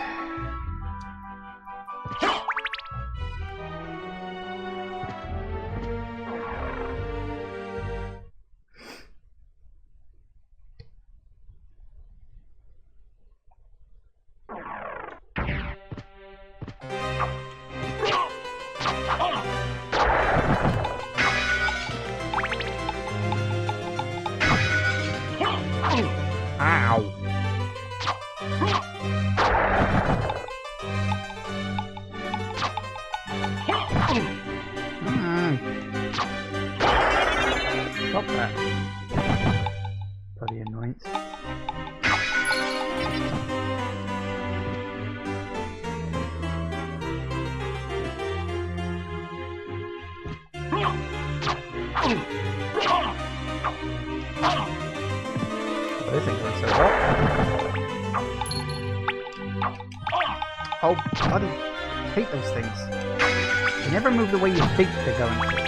Ow. Stop that. Bloody annoyance. This ain't going so well. Oh, bloody hate those things. They never move the way you think they're going to.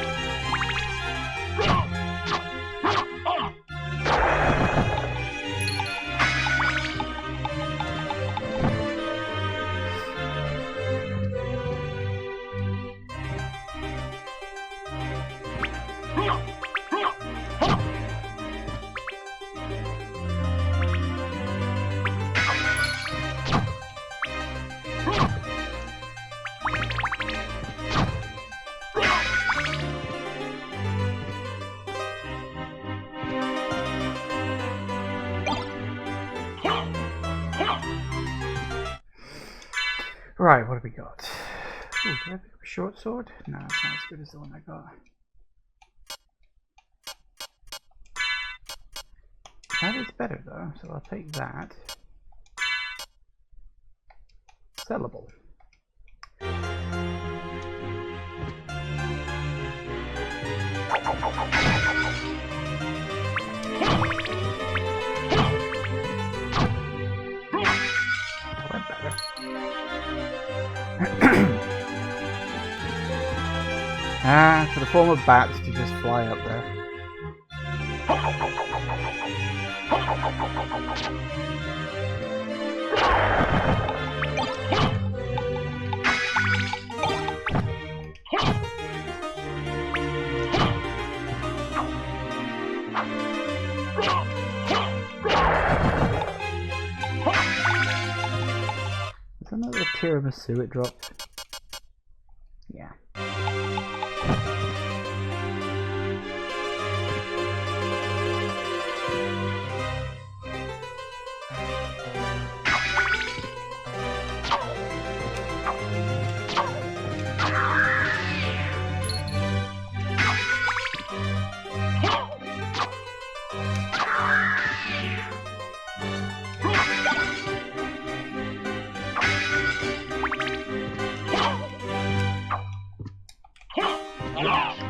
Right, what have we got? Ooh, do I have a short sword? No, it's not as good as the one I got. That is better though, so I'll take that. Sellable. That went better. For the form of bats to just fly up there. Is another tiramisu it dropped? Yeah.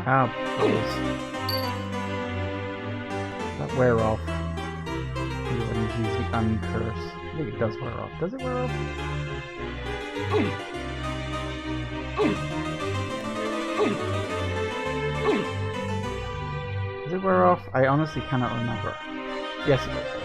Oh, please. Does that wear off? When you use the uncurse. I think it does wear off. Does it wear off? Does it wear off? I honestly cannot remember. Yes, it does.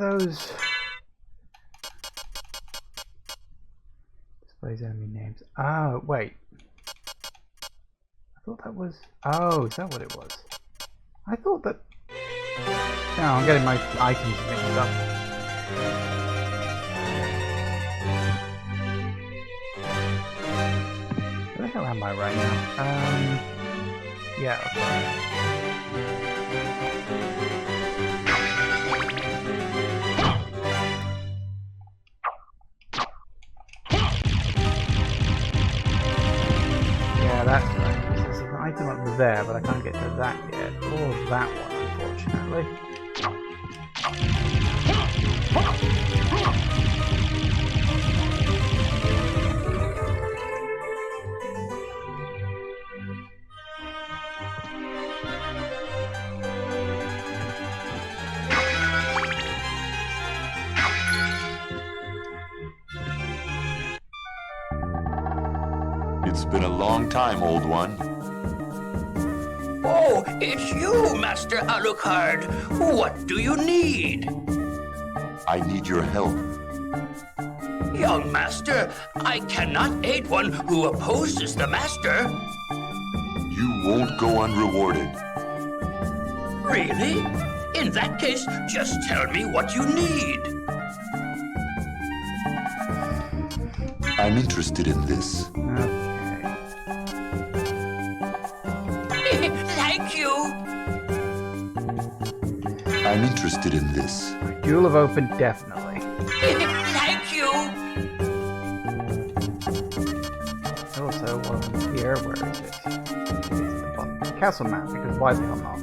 of those. Displays enemy names. Oh, wait. I thought that was. Oh, is that what it was? I thought that. No, I'm getting my items mixed up. Where the hell am I right now? Yeah, okay. Yeah, that's right. There's an item up there, but I can't get to that yet. Or that one, unfortunately. It's been a long time, old one. Oh, it's you, Master Alucard. What do you need? I need your help. Young Master, I cannot aid one who opposes the Master. You won't go unrewarded. Really? In that case, just tell me what you need. I'm interested in this. Thank you. I'm interested in this. Duel of Open, definitely. Thank you. Also, while I'm here, where is it? It's the bottom. Castle map, because why the hell not?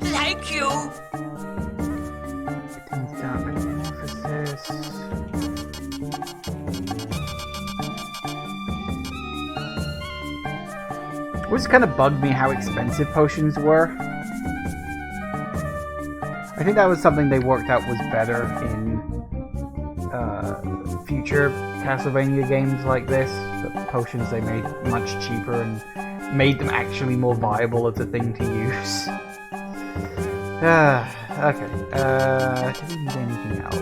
Thank you. Things down, emphasis. It always kind of bugged me how expensive potions were. I think that was something they worked out was better in future Castlevania games like this. The potions they made much cheaper and made them actually more viable as a thing to use. Okay. Do we need anything else?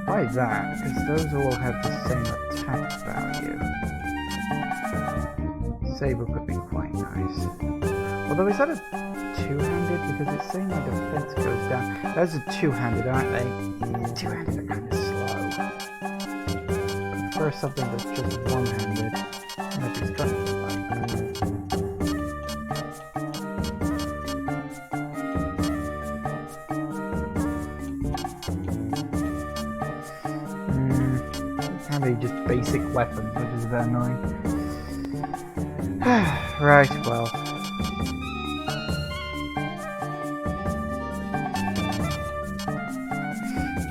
Why that? Because those all have the same attack value. Saber could be quite nice. Although is that a two-handed? Because it's saying my defense goes down. Those are two-handed, aren't they? Two-handed are kind of slow. I prefer something that's just one-handed. Maybe it's got to be like that. Just basic weapons, which is a bit annoying. Right, well.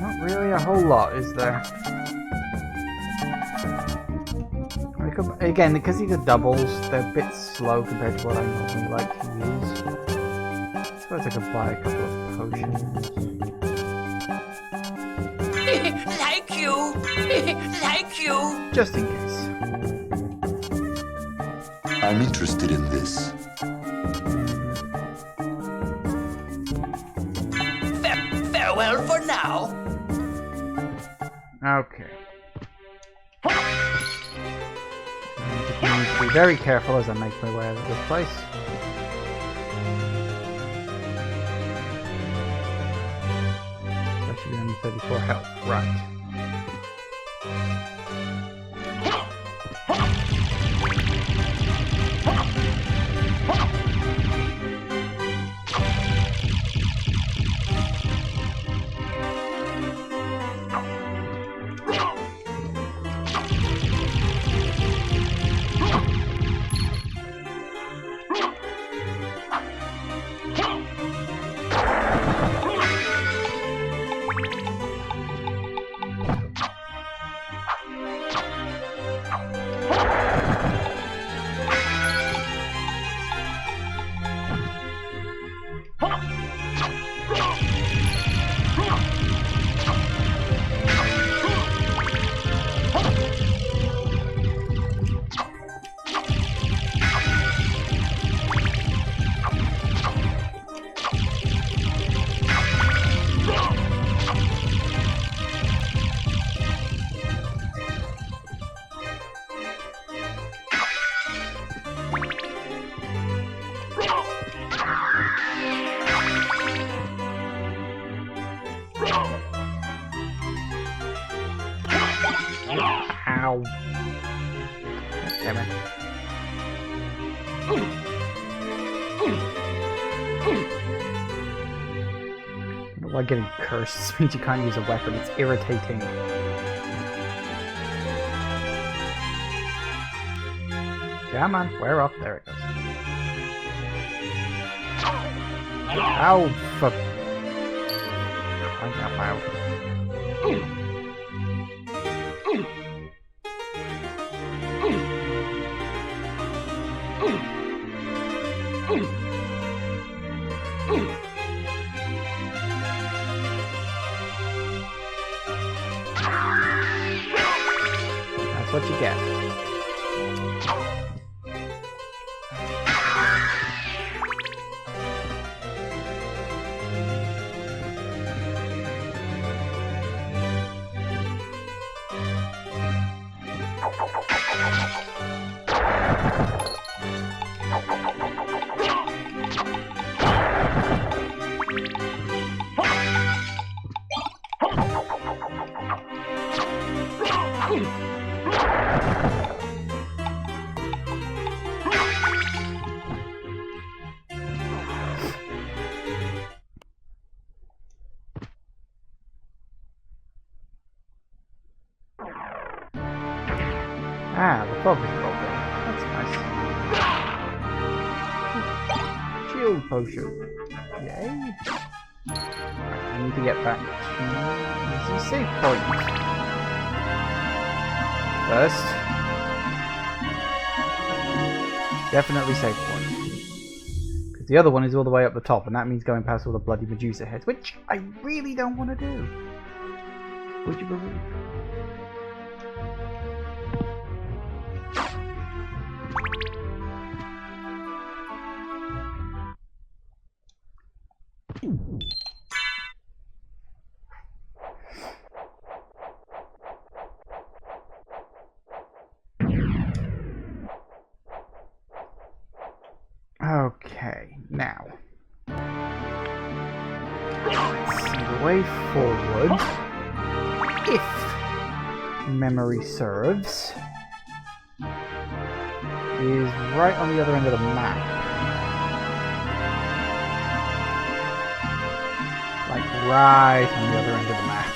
Not really a whole lot, is there? Again, because these are doubles, they're a bit slow compared to what I normally like to use. I suppose I could buy a couple of potions. Thank you. Thank you. Just in case. I'm interested in this. Farewell for now. Okay. I need to be very careful as I make my way out of this place. That should be only 34 health. Right. Like getting cursed. This means you can't use a weapon. It's irritating. Come on, wear off. There it goes. Ow! For crying out loud. That's what you get. Ah, the fog is broken. That's nice. Shield potion. Yay. Right, I need to get back to the save point. First. Definitely save point. Because the other one is all the way up the top, and that means going past all the bloody Medusa heads, which I really don't want to do. Would you believe? Okay, now let's see, the way forward, if memory serves, is right on the other end of the map. Like right on the other end of the map.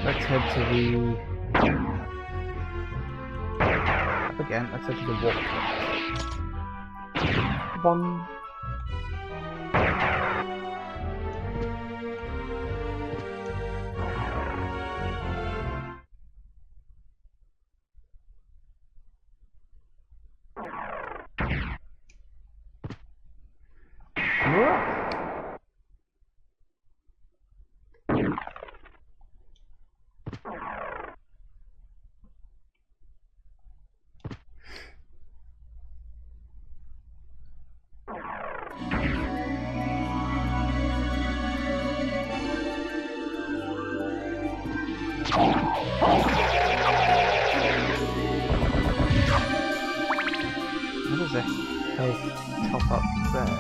Let's head to the... up again, let's head to the walk. Bong. What is a health top up there?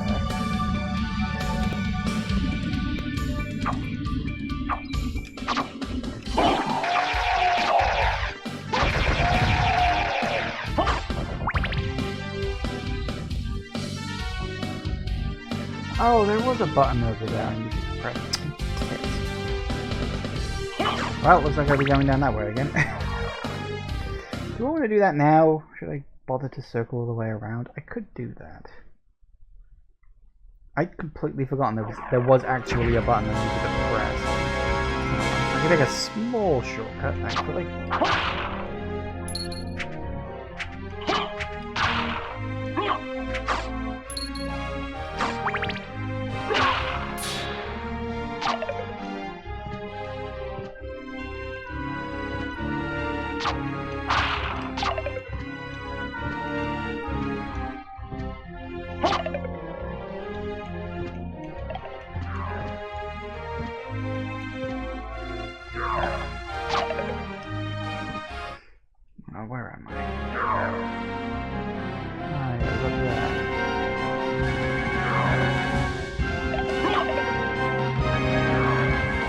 Oh, there was a button over there and you could press it. Well, looks like I'll be going down that way again. Do I want to do that now? Should I bother to circle all the way around? I could do that. I'd completely forgotten there was actually a button I needed to press. I can take a small shortcut, actually. Where am I? Look at that.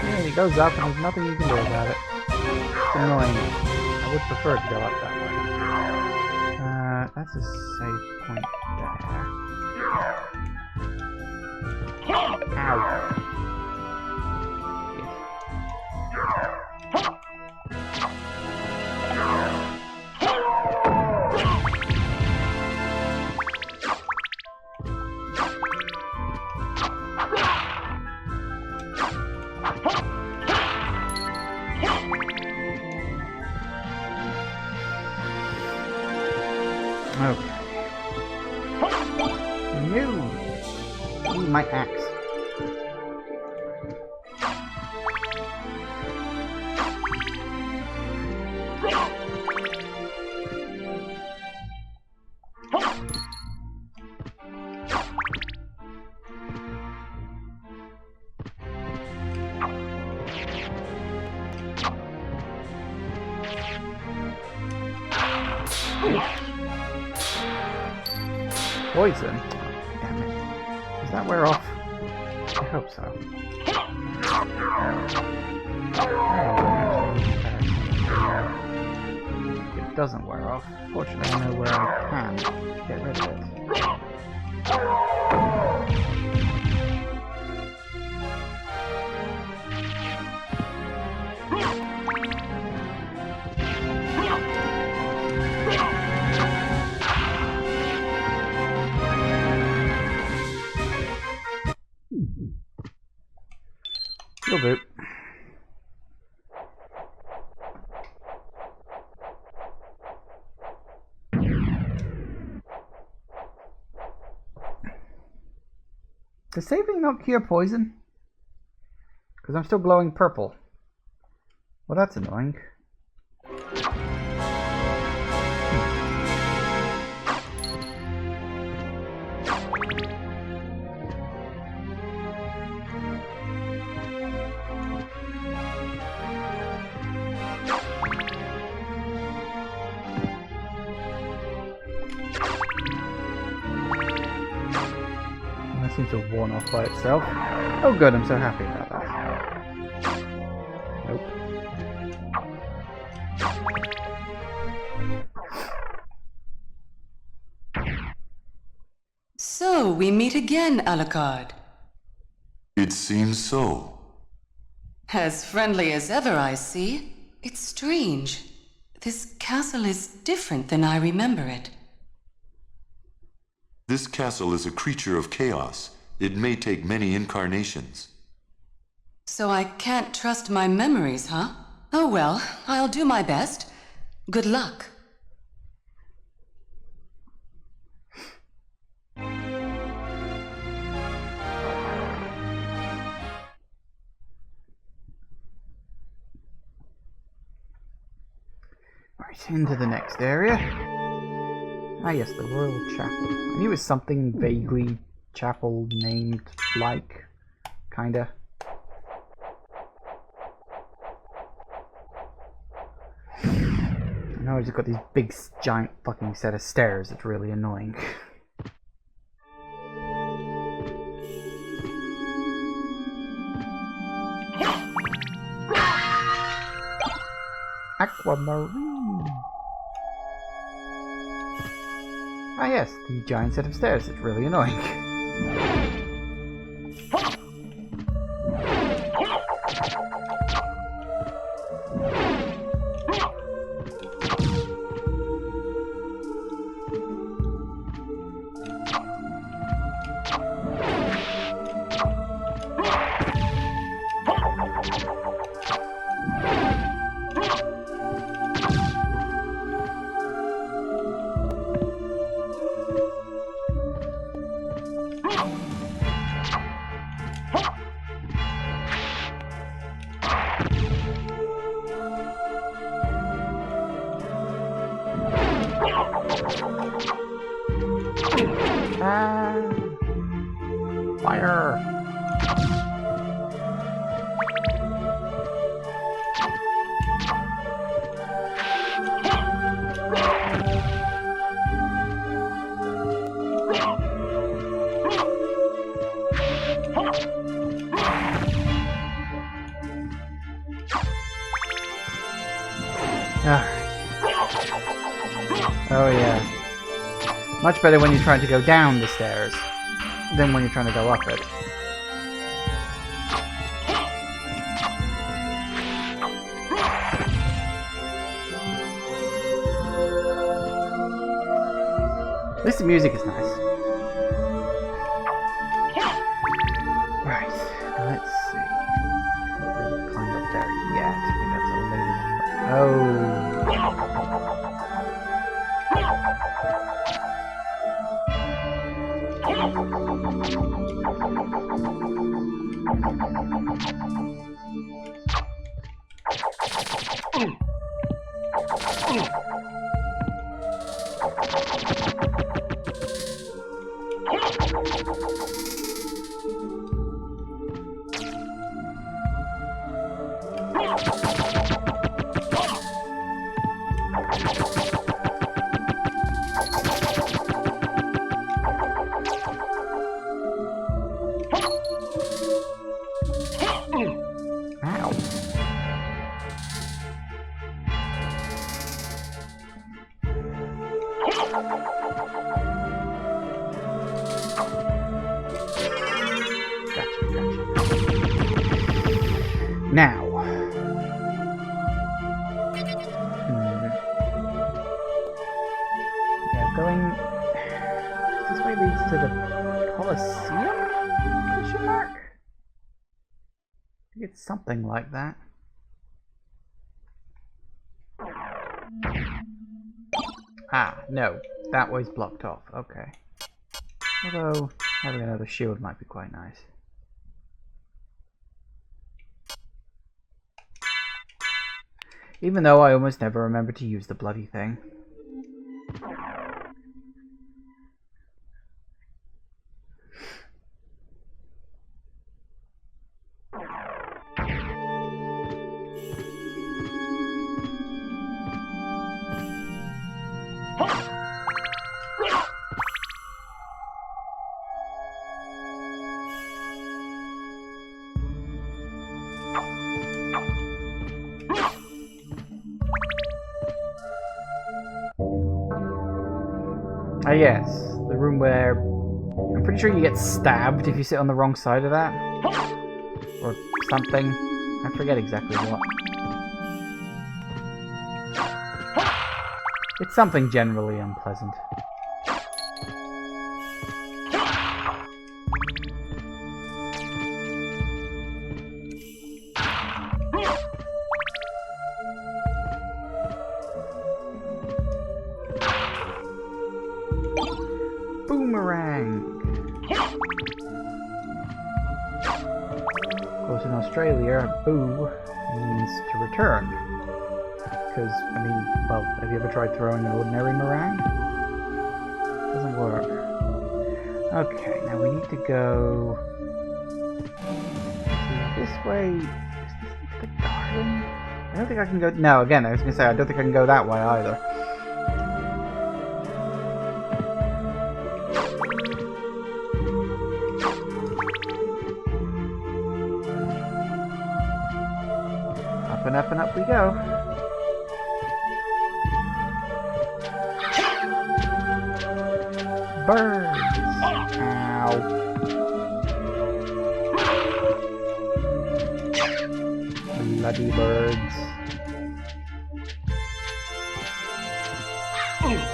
Yeah, he goes up and there's nothing you can do about it. It's annoying. I would prefer to go up that way. That's a save point there. Ow. Okay. No! Ooh, my axe. Poison? Damn it. Does that wear off? I hope so. It doesn't wear off. Fortunately, I know where I can get rid of it. You'll do. Does saving not cure poison? Because I'm still glowing purple. Well, that's annoying. Seems to have worn off by itself. Oh good, I'm so happy about that. Nope. So, we meet again, Alucard. It seems so. As friendly as ever, I see. It's strange. This castle is different than I remember it. This castle is a creature of chaos. It may take many incarnations. So I can't trust my memories, huh? Oh well, I'll do my best. Good luck. Right, into the next area. Ah yes, the Royal Chapel. I knew it was something vaguely chapel named like, kinda. I know I've just got these big giant fucking set of stairs, it's really annoying. Aquamarine! Ah yes, the giant set of stairs, it's really annoying. Fire! Alright. Oh yeah. Much better when you're trying to go down the stairs than when you're trying to go up it. At least the music is nice. Right, let's see. Can't really climb up there yet. I think that's a later one. Oh. Now, yeah, going this way leads to the Colosseum? Question mark? I think it's something like that. Ah, no, that was blocked off. Okay. Although having another shield might be quite nice. Even though I almost never remember to use the bloody thing. Ah yes, the room where I'm pretty sure you get stabbed if you sit on the wrong side of that. Or something. I forget exactly what. It's something generally unpleasant. Australia, boo means to return. Because, I mean, well, have you ever tried throwing an ordinary meringue? Doesn't work. Okay, now we need to go this way. Is this the garden? I don't think I can go. No, again, I was gonna say, I don't think I can go that way either. Up and up we go. Birds! Ow. Bloody birds.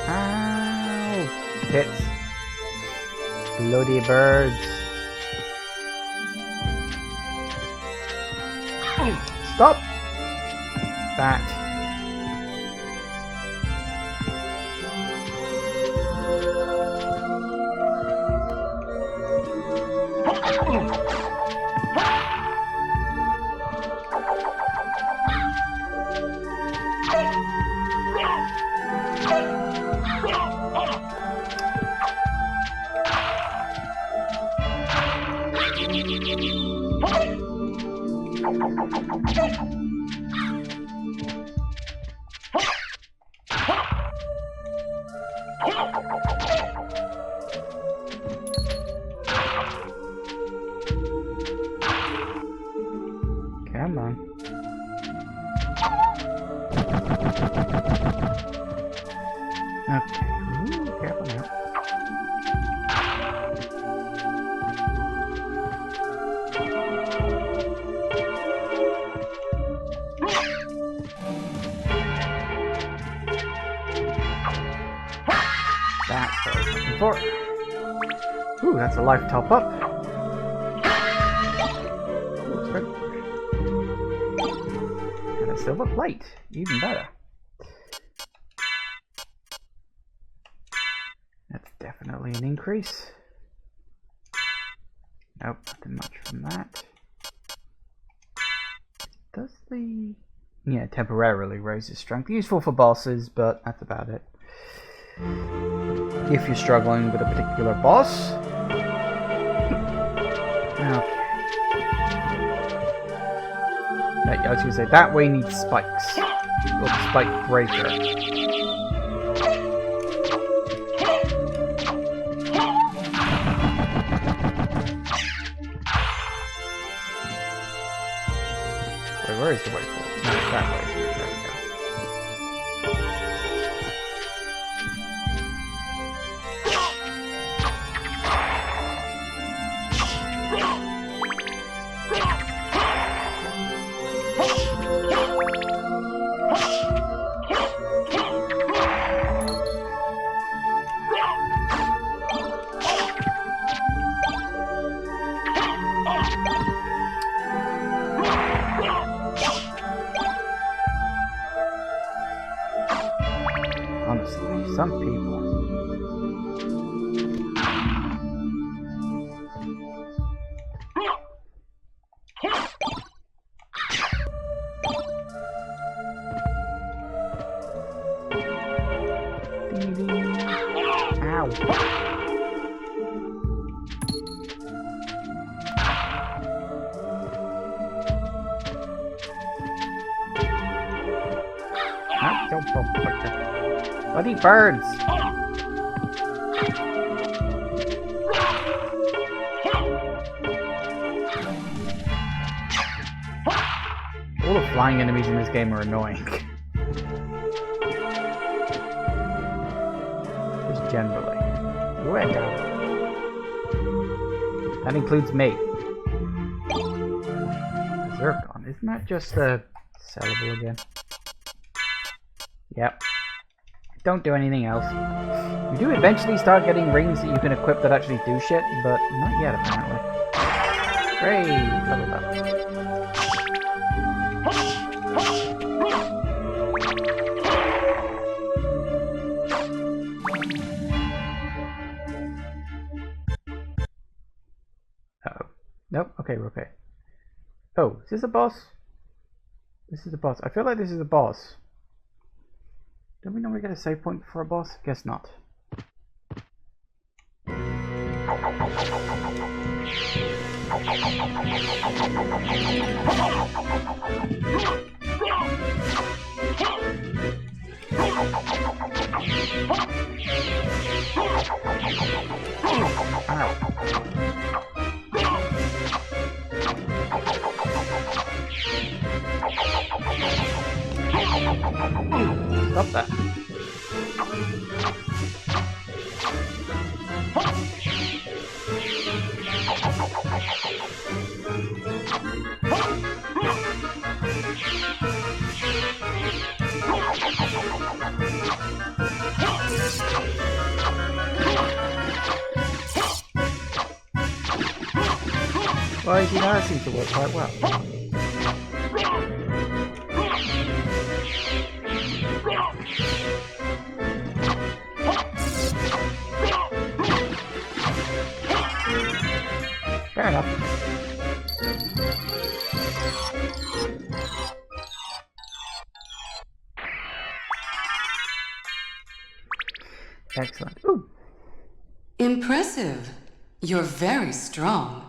Ow! Hits. Bloody birds. Stop! That. Come on. Okay. Ooh, careful now. That's what I was looking for. Ooh, that's a life top up. Ooh, and a silver plate, even better. That's definitely an increase. Nope, nothing much from that. Does the... yeah, temporarily raises strength. Useful for bosses, but that's about it. If you're struggling with a particular boss. Okay. Right, I was going to say, that way needs spikes. Or the spike breaker. Wait, where is the way forward? No, that way. There we go. Honestly, some people. Ow. Don't bloody birds! All the flying enemies in this game are annoying. Just generally. Where? That includes me. Zircon, isn't that just a sellable again? Yep. Don't do anything else. You do eventually start getting rings that you can equip that actually do shit, but not yet apparently. Hooray! Leveled up. Uh-oh. Nope, okay, we're okay. Oh, is this a boss? This is a boss. I feel like this is a boss. Don't we normally get a save point for a boss? Guess not. Ow. Stop that. Well, you know, that seems to work quite well. Fair enough. Excellent. Ooh. Impressive. You're very strong.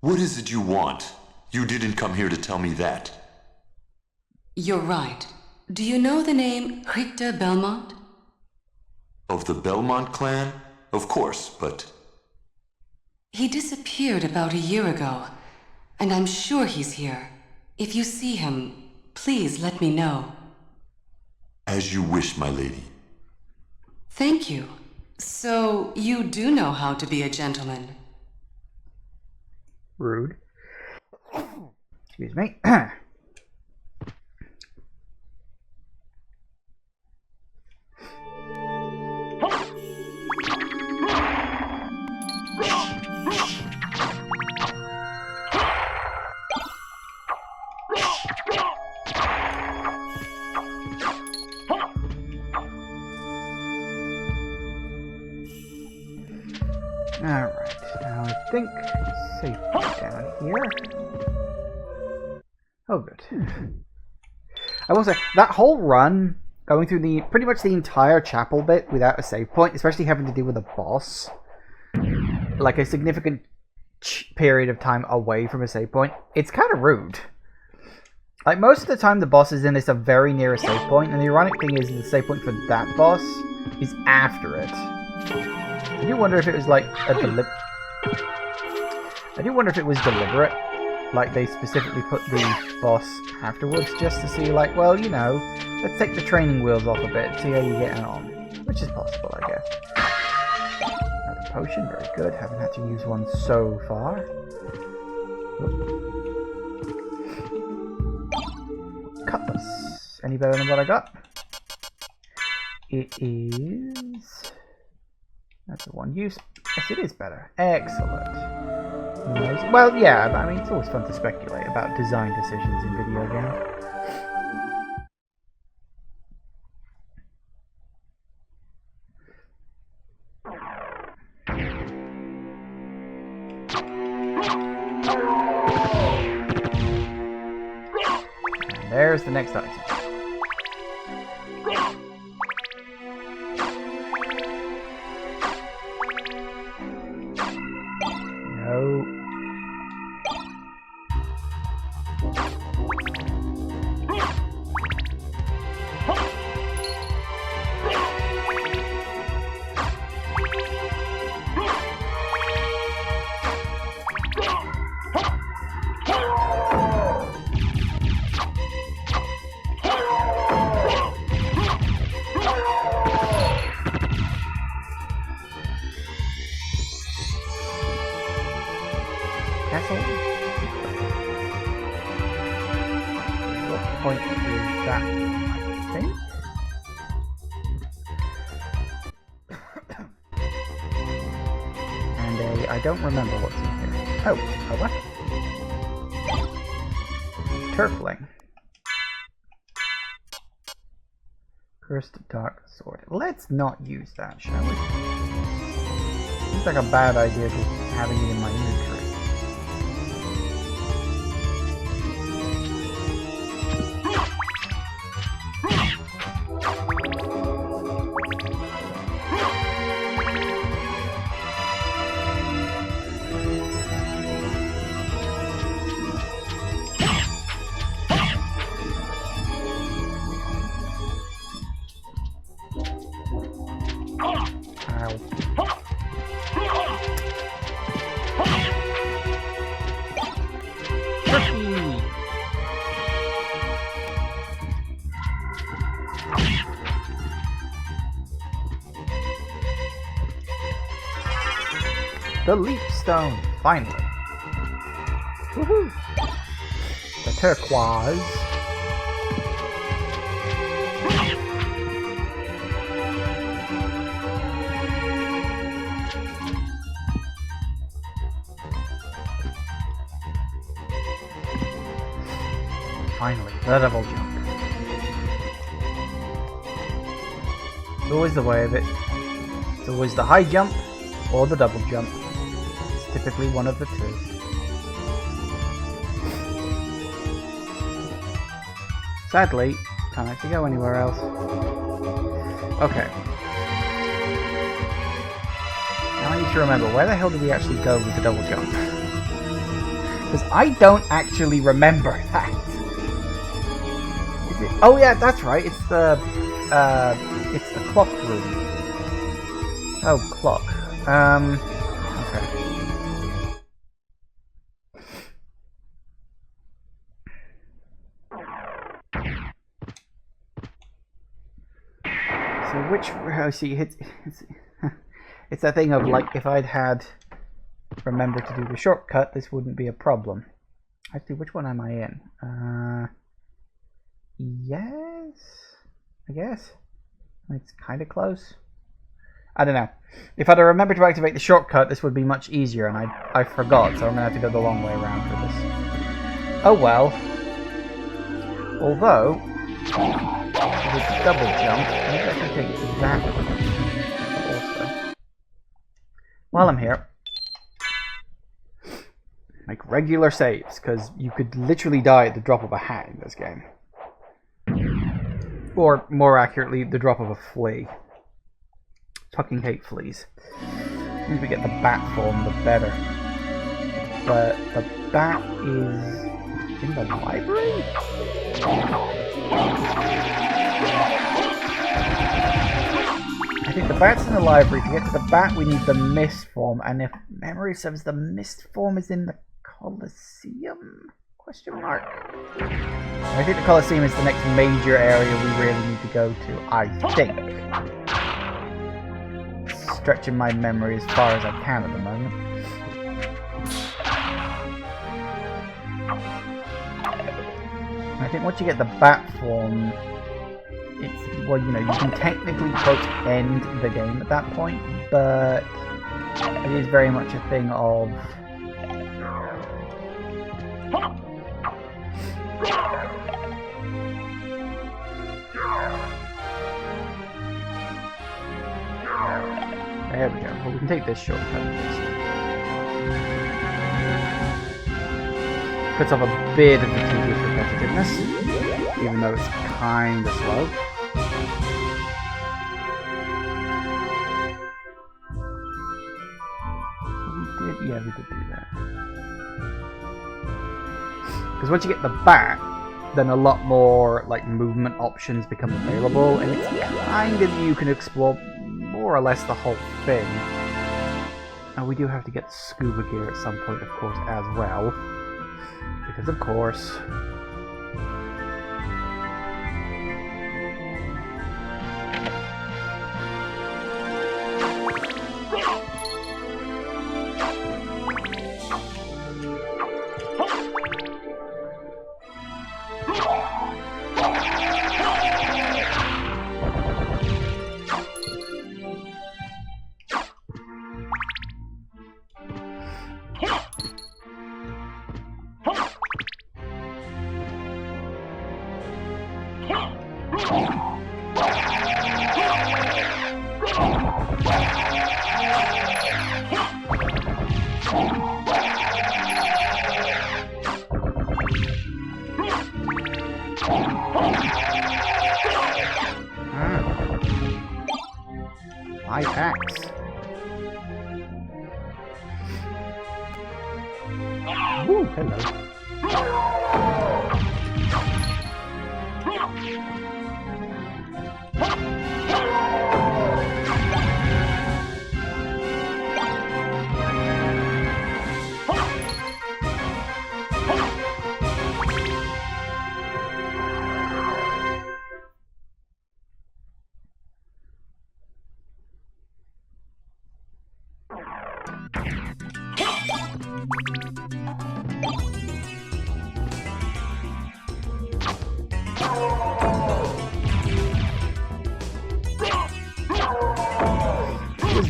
What is it you want? You didn't come here to tell me that. You're right. Do you know the name Richter Belmont? Of the Belmont clan? Of course, but... He disappeared about a year ago, and I'm sure he's here. If you see him, please let me know. As you wish, my lady. Thank you. So, you do know how to be a gentleman. Rude. Excuse me. Alright, now I think safety down here. Oh, good. I will say, that whole run, going through the pretty much the entire chapel bit without a save point, especially having to deal with a boss, like a significant period of time away from a save point, it's kind of rude. Like, most of the time the bosses in this are very near a save point, and the ironic thing is the save point for that boss is after it. I do wonder if it was like a deliberate, like they specifically put the boss afterwards just to see, like, well, you know, let's take the training wheels off a bit, see how you're getting on, which is possible, I guess. Another potion, very good. Haven't had to use one so far. Cutlass. Any better than what I got? It is... That's the one use. Yes, it is better. Excellent. Nice. Well, yeah, I mean, it's always fun to speculate about design decisions in video games. And there's the next item. What point is that, I think? And I don't remember what's in here. Oh, a weapon. Turfling. Cursed Dark Sword. Let's not use that, shall we? Seems like a bad idea just having it in my inventory. The Leap Stone, finally. Woohoo! The turquoise. Finally, the double jump. It's always the way of it. It's always the high jump or the double jump. Typically one of the two. Sadly, can't actually go anywhere else. Okay. Now I need to remember, where the hell did we actually go with the double jump? Because I don't actually remember that. Is it? Oh yeah, that's right. It's the clock room. Oh, clock. Okay. So which... Oh, see, it's that thing of, like, if I'd had remembered to do the shortcut, this wouldn't be a problem. Actually, which one am I in? Yes? I guess? It's kind of close. I don't know. If I'd remembered to activate the shortcut, this would be much easier, and I forgot, so I'm going to have to go the long way around for this. Oh well. Although, with a double jump, maybe I can take that also. While I'm here, make regular saves, because you could literally die at the drop of a hat in this game. Or, more accurately, the drop of a flea. Fucking hate fleas. As soon as we get the bat form, the better. But the bat is in the library? I think the bat's in the library. To get to the bat, we need the mist form. And if memory serves, the mist form is in the Colosseum? Question mark. I think the Colosseum is the next major area we really need to go to, I think. Stretching my memory as far as I can at the moment. I think once you get the bat form, it's, well, you know, you can technically quote end the game at that point, but it is very much a thing of there we go. Well, we can take this shortcut at least. Puts off a bit of the tedious repetitiveness, even though it's kind of slow. We did do that. Because once you get the bat, then a lot more like movement options become available, and it's kind of you can explore more or less the whole thing. And we do have to get scuba gear at some point, of course, as well. Because, of course... Axe. Ooh, hello.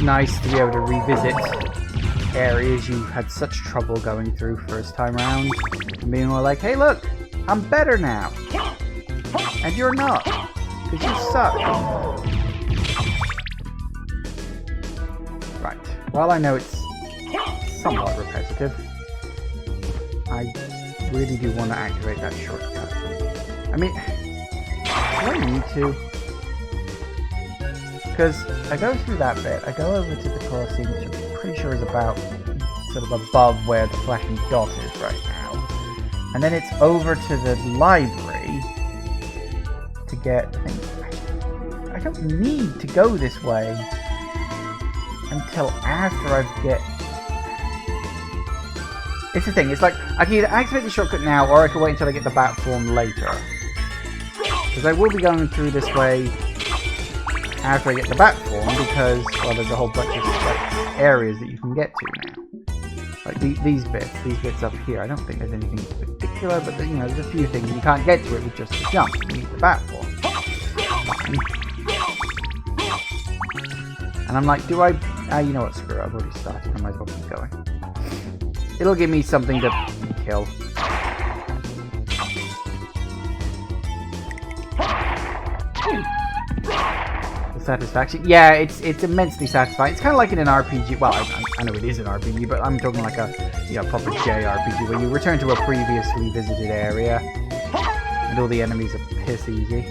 Nice to be able to revisit areas you had such trouble going through first time round and being all like, hey look, I'm better now, and you're not, because you suck. Right, while I know it's somewhat repetitive, I really do want to activate that shortcut. I mean, do I need to? Because I go through that bit, I go over to the Colosseum, which I'm pretty sure is about sort of above where the flashing dot is right now. And then it's over to the library to get... I don't need to go this way until after I get... It's the thing, it's like, I can either activate the shortcut now, or I can wait until I get the bat form later. Because I will be going through this way after I get the bat form, because, well, there's a whole bunch of like, areas that you can get to now. Like these bits up here. I don't think there's anything particular, but you know, there's a few things you can't get to it with just a jump. You need the bat form. And I'm like, do I... you know what, screw it, I've already started, I might as well keep going. It'll give me something to kill. The satisfaction? Yeah, it's immensely satisfying. It's kind of like in an RPG, well, I know it is an RPG, but I'm talking like a proper JRPG, where you return to a previously visited area, and all the enemies are piss easy.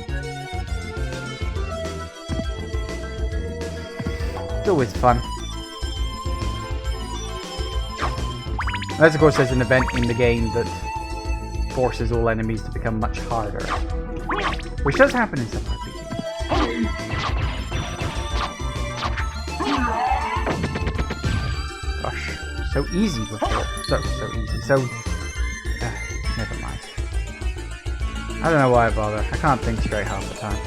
It's always fun. Unless, of course, there's an event in the game that forces all enemies to become much harder. Which does happen in some RPGs. Gosh, so easy before. So easy. So... never mind. I don't know why I bother. I can't think straight half the time.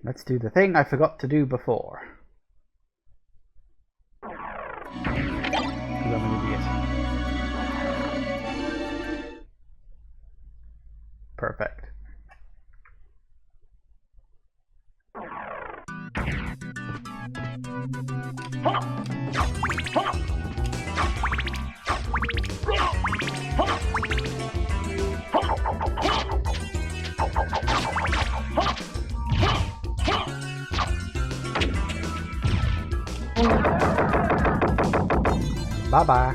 Let's do the thing I forgot to do before. Because I'm an idiot. Perfect. Bye-bye.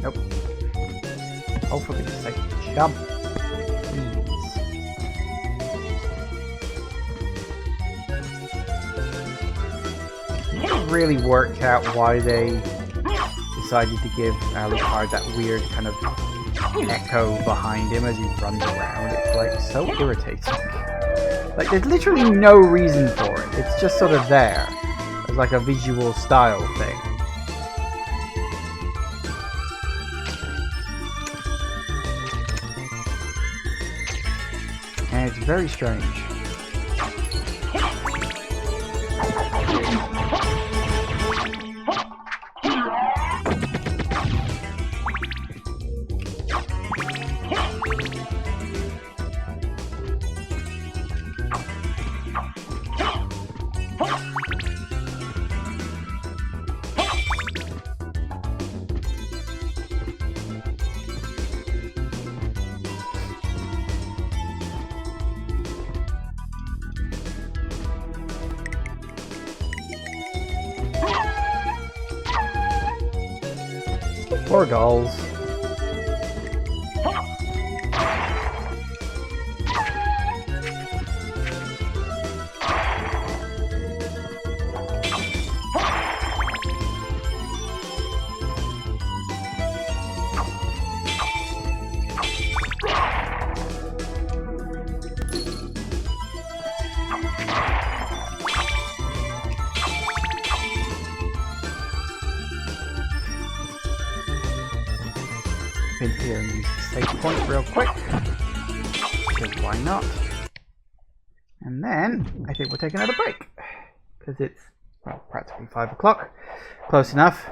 Nope. Oh, for goodness sake. Jump. Please. I haven't really worked out why they decided to give Alucard that weird kind of echo behind him as he runs around. It's like so irritating. Like there's literally no reason for it. It's just sort of there as like a visual style thing. And it's very strange. Poor dolls. In here and use the save point real quick, because why not? And then I think we'll take another break, because it's, well, practically 5 o'clock. Close enough.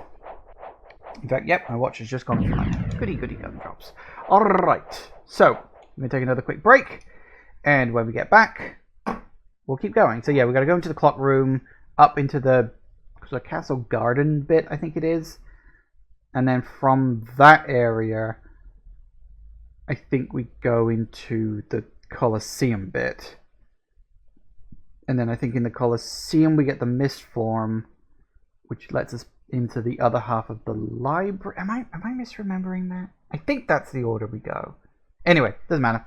In fact, yep, my watch has just gone flat. Goody goody gumdrops. Alright, so I'm going to take another quick break, and when we get back we'll keep going. So yeah, we've got to go into the clock room, up into the the castle garden bit, I think it is. And then from that area, I think we go into the Colosseum bit. And then I think in the Colosseum we get the mist form, which lets us into the other half of the library. Am I misremembering that? I think that's the order we go. Anyway, doesn't matter.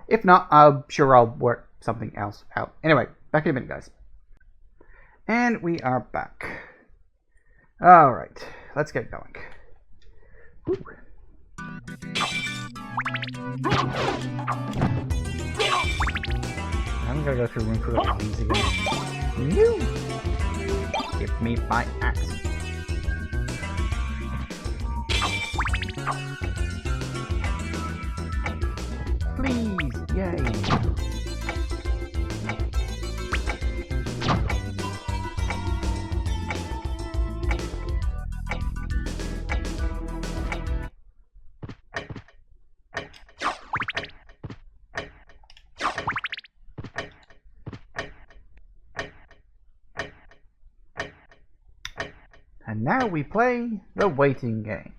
If not, I'm sure I'll work something else out. Anyway, back in a minute, guys. And we are back. Alright, let's get going. Whew. I'm gonna go through room full of these again. No! Give me my axe. Please! Yay! And now we play the waiting game.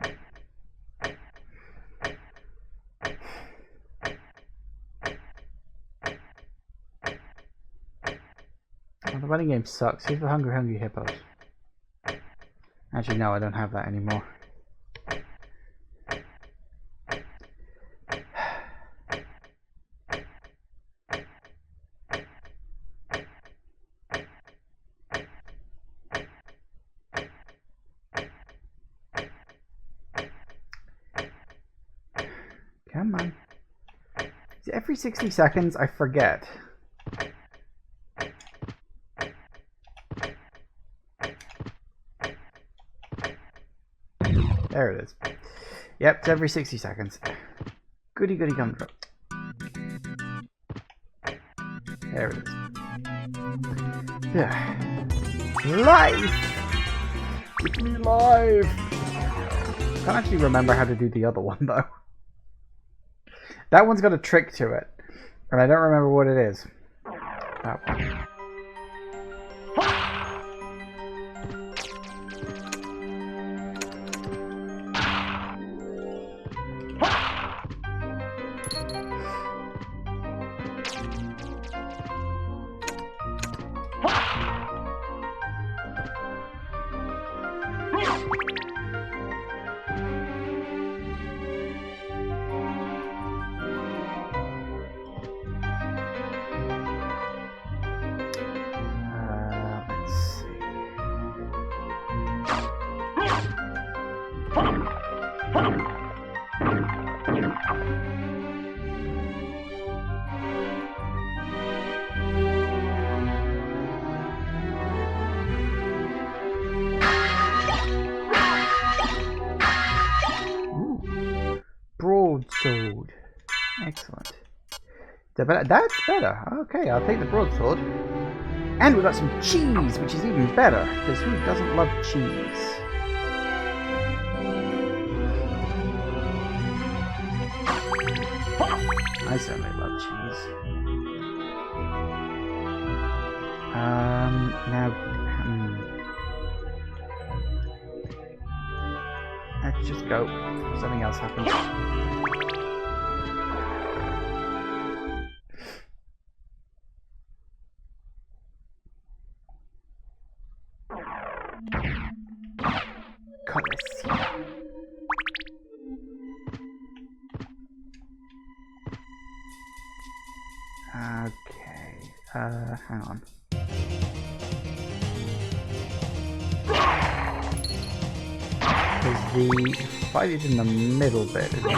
Oh, the waiting game sucks. Here's the Hungry Hippos. Actually, no, I don't have that anymore. Come on. Every 60 seconds, I forget. There it is. Yep, it's every 60 seconds. Goody goody gumdrop. There it is. Yeah. Life! Give me life! I can't actually remember how to do the other one, though. That one's got a trick to it, and I don't remember what it is. That one. Broadsword. Excellent. That's better. Okay, I'll take the broadsword. And we got some cheese, which is even better, because who doesn't love cheese? I certainly love cheese. Now, let's just go. Something else happens. Colosseum. Okay. Hang on. Because the fight is in the middle bit, isn't it?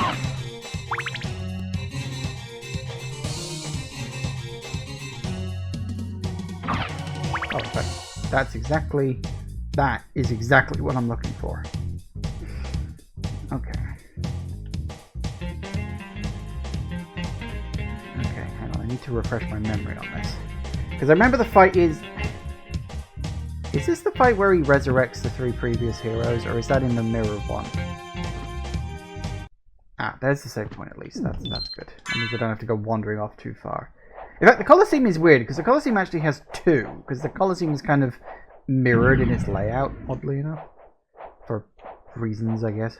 Oh, that is exactly what I'm looking for. Okay. Okay, hang on, I need to refresh my memory on this. Because I remember the fight is... Is this the fight where he resurrects the 3 previous heroes, or is that in the mirror one? Ah, there's the save point at least. That's good. That means I don't have to go wandering off too far. In fact, the Colosseum is weird, because the Colosseum actually has 2, because the Colosseum is kind of mirrored in its layout, oddly enough. For reasons, I guess.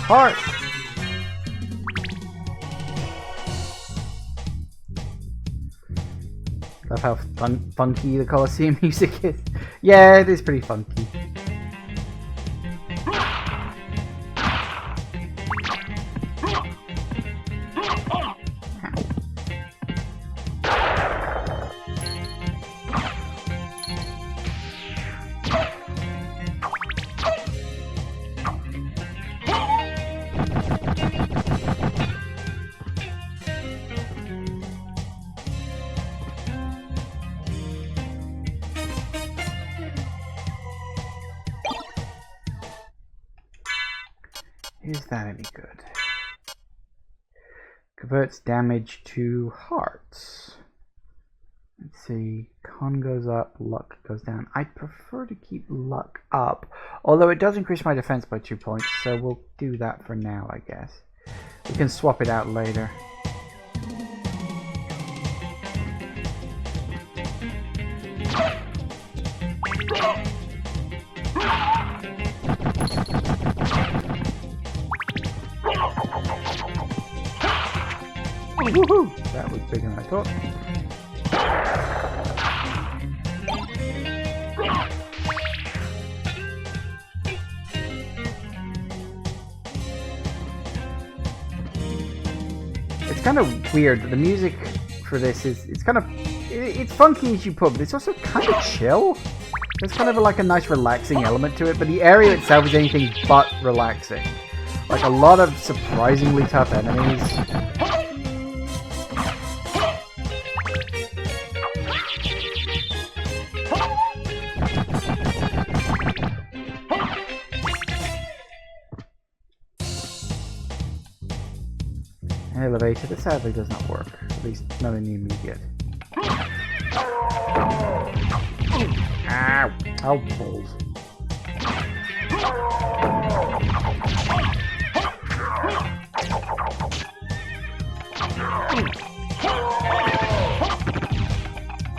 Heart! Love how funky the Colosseum music is. Yeah, it is pretty funky. Is that any good? Converts damage to hearts. Let's see. Con goes up, luck goes down. I'd prefer to keep luck up, although it does increase my defense by 2 points, so we'll do that for now, I guess. We can swap it out later. Woohoo! That was bigger than I thought. It's kind of weird that the music for this is, it's funky as you put, but it's also kind of chill. There's kind of like a nice relaxing element to it, but the area itself is anything but relaxing. Like a lot of surprisingly tough enemies. Elevator, that sadly does not work. At least not in the immediate. Ow! Ow, balls.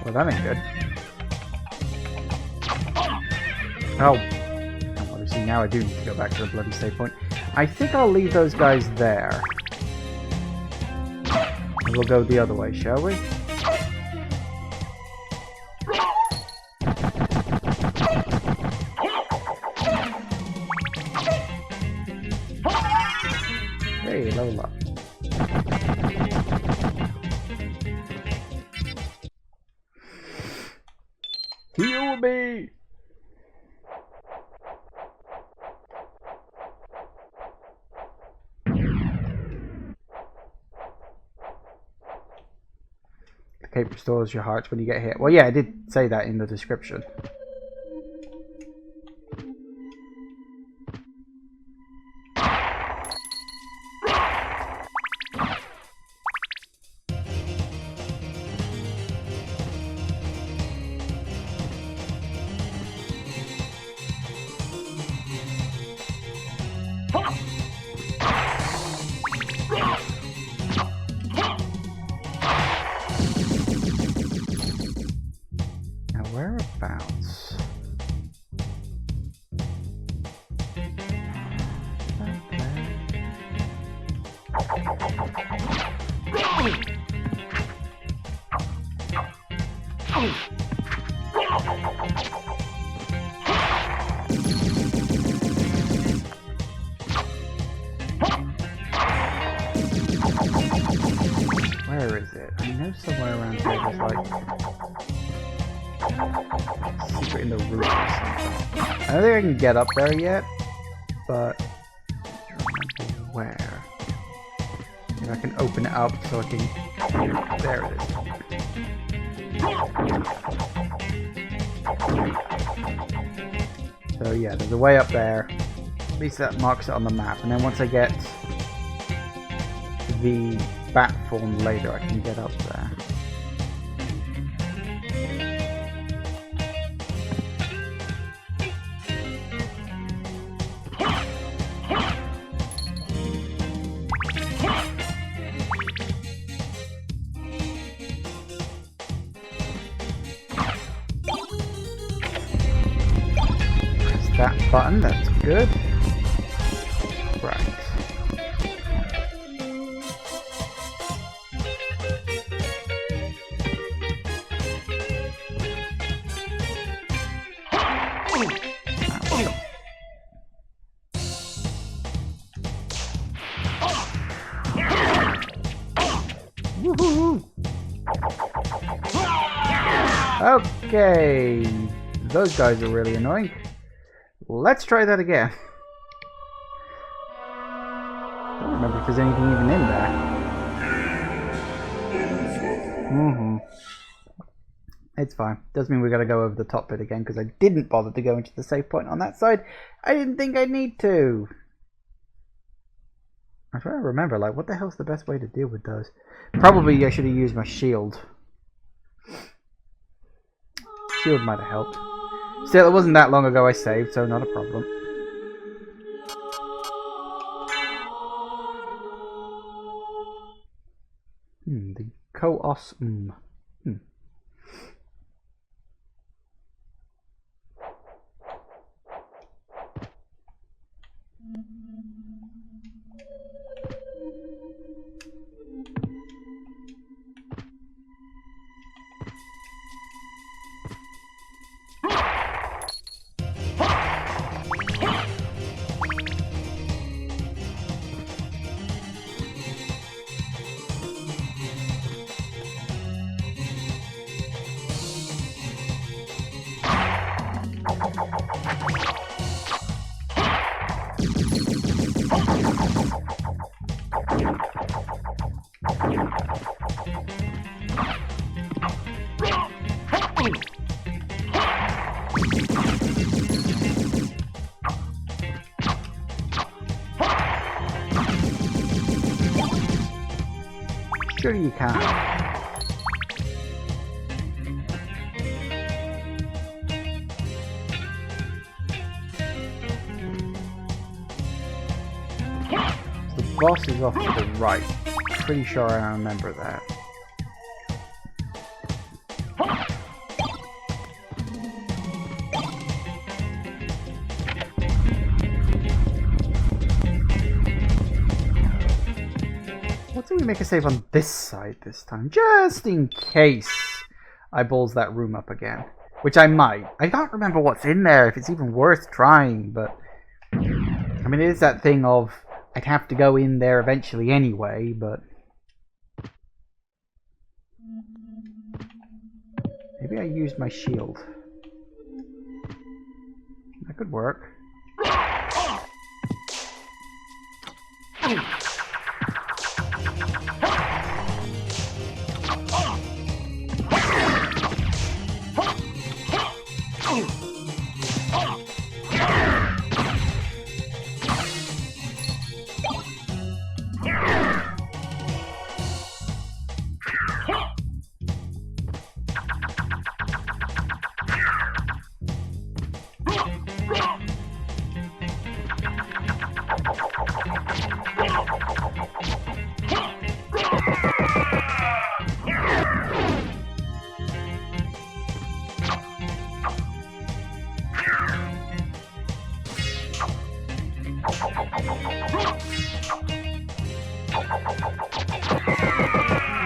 Well, that ain't good. Oh. Obviously now I do need to go back to the bloody save point. I think I'll leave those guys there. We'll go the other way, shall we? Hey, Lola. Heal me! Cape restores your hearts when you get hit. Well, yeah, I did say that in the description. Whereabouts? Where is it? I know somewhere around here there's like secret in the roof or something. I don't think I can get up there yet, but I don't remember where. Maybe I can open it up so I can. There it is. So yeah, there's a way up there. At least that marks it on the map, and then once I get the bat form later, I can get up there. That button, that's good. Right. Woohoo! Okay, those guys are really annoying. Let's try that again. Don't remember if there's anything even in there. It's fine. Doesn't mean we gotta go over the top bit again because I didn't bother to go into the save point on that side. I didn't think I'd need to. I'm trying to remember, like, what the hell's the best way to deal with those? Probably I should have used my shield. Shield might have helped. Still, it wasn't that long ago I saved, so not a problem. The Koos. Sure you can. The boss is off to the right. Pretty sure I remember that. What do we make a save on this side this time? Just in case I balls that room up again. Which I might. I can't remember what's in there, if it's even worth trying, but... I mean, it is that thing of... I'd have to go in there eventually anyway, but... Maybe I used my shield. That could work.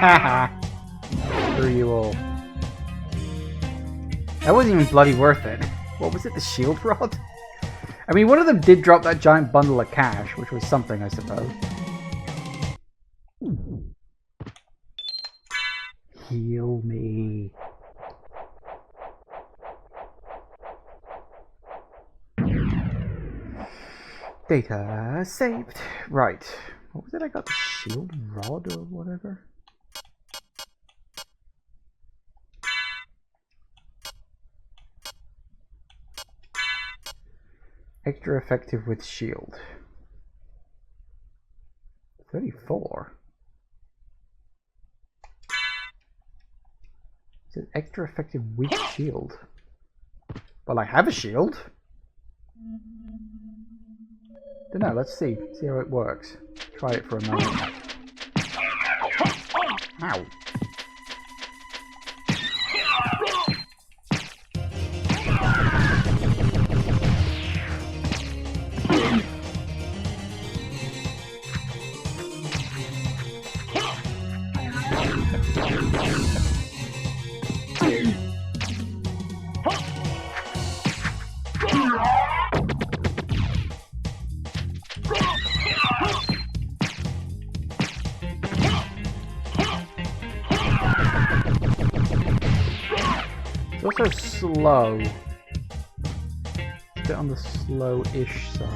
Haha. Screw you all. That wasn't even bloody worth it. What was it, the shield rod? I mean, one of them did drop that giant bundle of cash, which was something, I suppose. Heal me. Data saved. Right. What was it? I got the shield rod or whatever. Extra effective with shield. 34. Is it extra effective with shield? Well, I have a shield. Don't know, let's see how it works. Try it for a moment. Ow. It's also slow. It's a bit on the slow-ish side.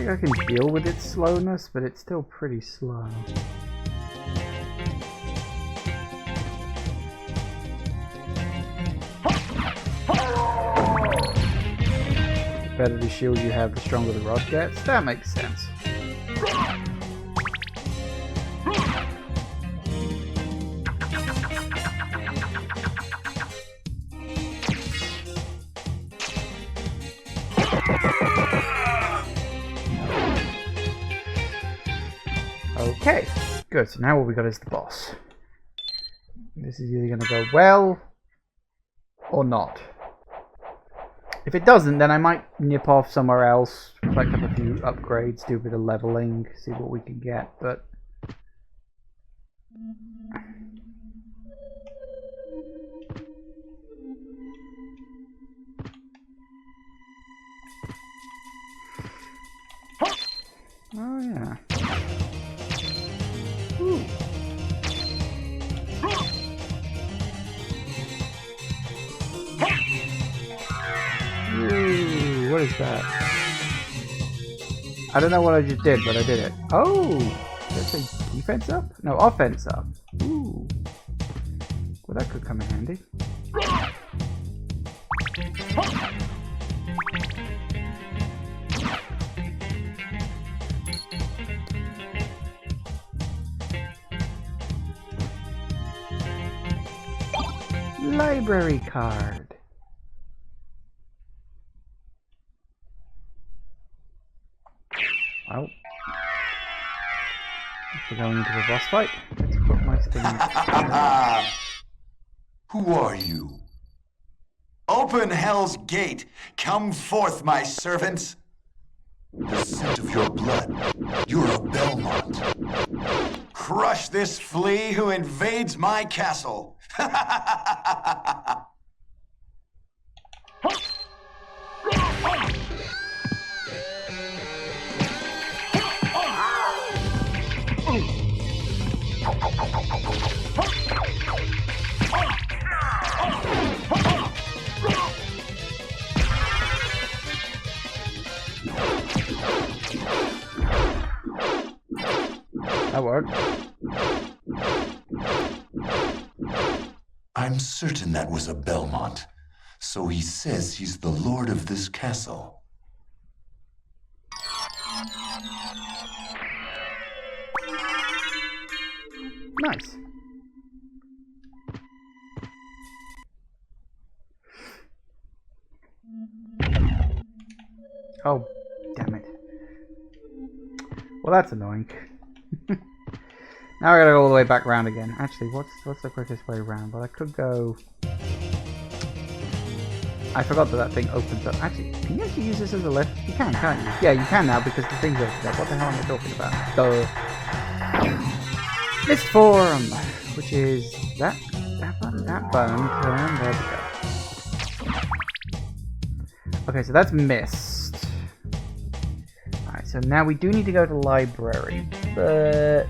I can deal with its slowness, but it's still pretty slow. The better the shield you have, the stronger the rod gets. That makes sense. Okay, good. So now what we got is the boss. This is either going to go well or not. If it doesn't, then I might nip off somewhere else, collect up a few upgrades, do a bit of leveling, see what we can get, but... Oh yeah. Ooh. Ooh, what is that? I don't know what I just did, but I did it. Oh! Did I say defense up? No, offense up. Ooh. Well, that could come in handy. Library card. Well, if we're going into a boss fight, let's put my thing. Who are you? Open hell's gate! Come forth, my servants! The scent of your blood. You're a Belmont. Crush this flea who invades my castle! That worked. I'm certain that was a Belmont. So he says he's the lord of this castle. Nice. Oh, damn it. Well, that's annoying. Now I gotta go all the way back round again. Actually, what's the quickest way around? Well, I could go... I forgot that thing opens up. Actually, can you actually use this as a lift? You can, can't you? Yeah, you can now because the thing's opened up. What the hell am I talking about? Duh. Mist form, which is that button, that button. There we go. Okay, so that's missed. Alright, so now we do need to go to the library, but...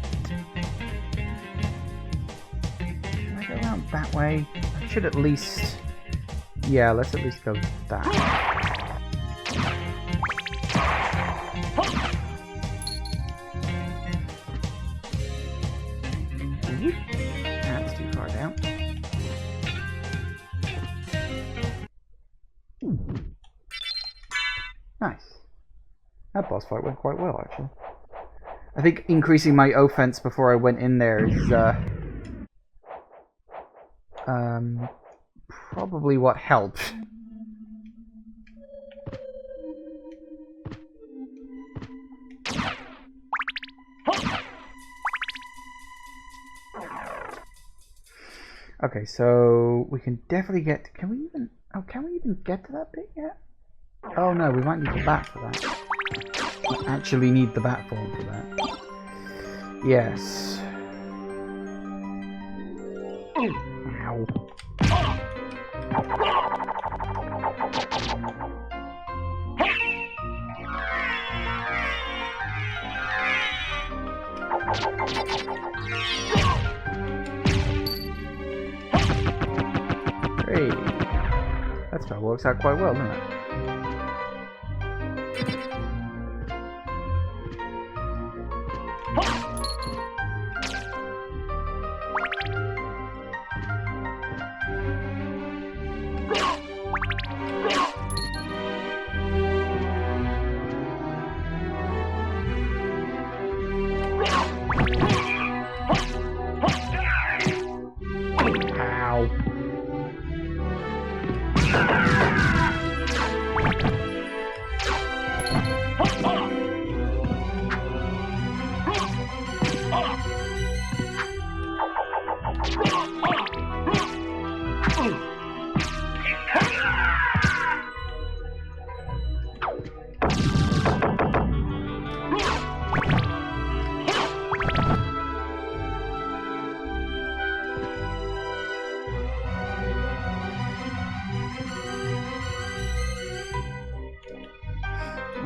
Can I go around that way? I should at least... Yeah, let's at least go that way. That's too far down. Nice. That boss fight went quite well, actually. I think increasing my offense before I went in there is probably what helped. Okay, so we can definitely get... Can we even get to that bit yet? Oh no, we might need the bat for that. We actually need the bat form for that. Yes. Ow. Hey. That spell works out quite well, doesn't it?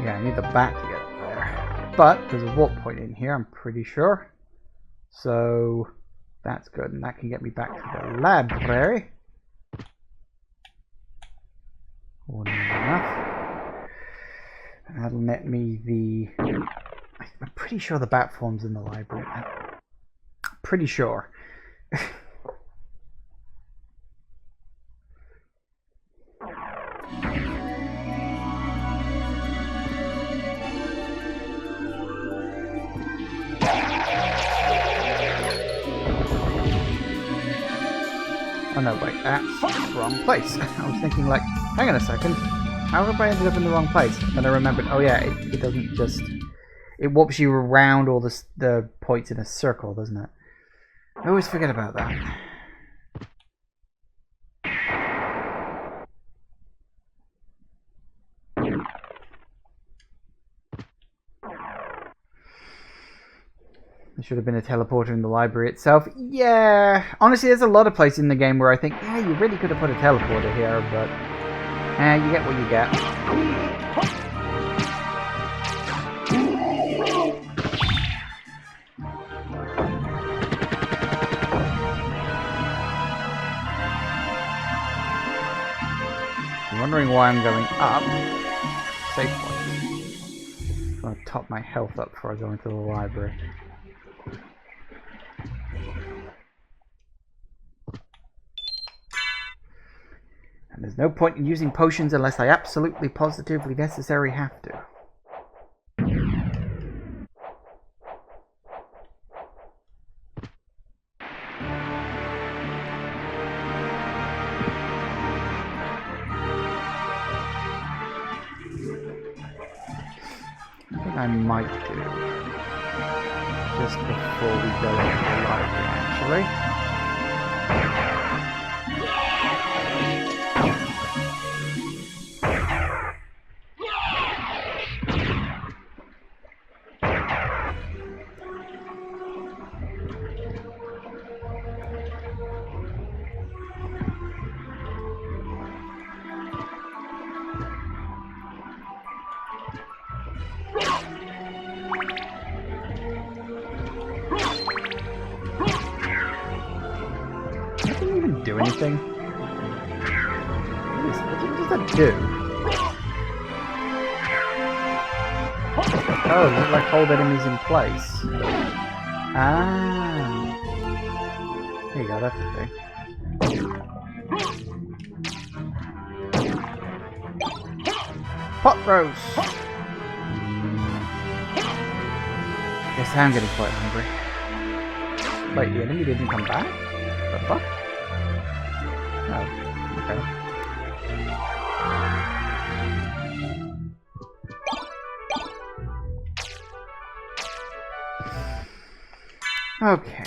Yeah, I need the bat to get up there. But there's a warp point in here, I'm pretty sure. So that's good, and that can get me back to the library. Ordinary enough. And that'll net me the... I'm pretty sure the bat form's in the library. I'm pretty sure. Oh no, wait, that's the wrong place. I was thinking like, hang on a second, how have I ended up in the wrong place? And I remembered, oh yeah, it doesn't just... It warps you around all the points in a circle, doesn't it? I always forget about that. There should have been a teleporter in the library itself. Yeah, honestly, there's a lot of places in the game where I think, yeah, you really could have put a teleporter here, but you get what you get. I'm wondering why I'm going up. Safe point. I'm going to top my health up before I go into the library. And there's no point in using potions unless I absolutely positively necessarily have to. I think I might do just before we go into the library, actually. do anything? What does that do? Oh, does it like hold enemies in place? Ah. There you go, that's the thing. Pot roast! Guess I'm getting quite hungry. Wait, the enemy didn't come back? What the fuck? Oh, okay. Okay.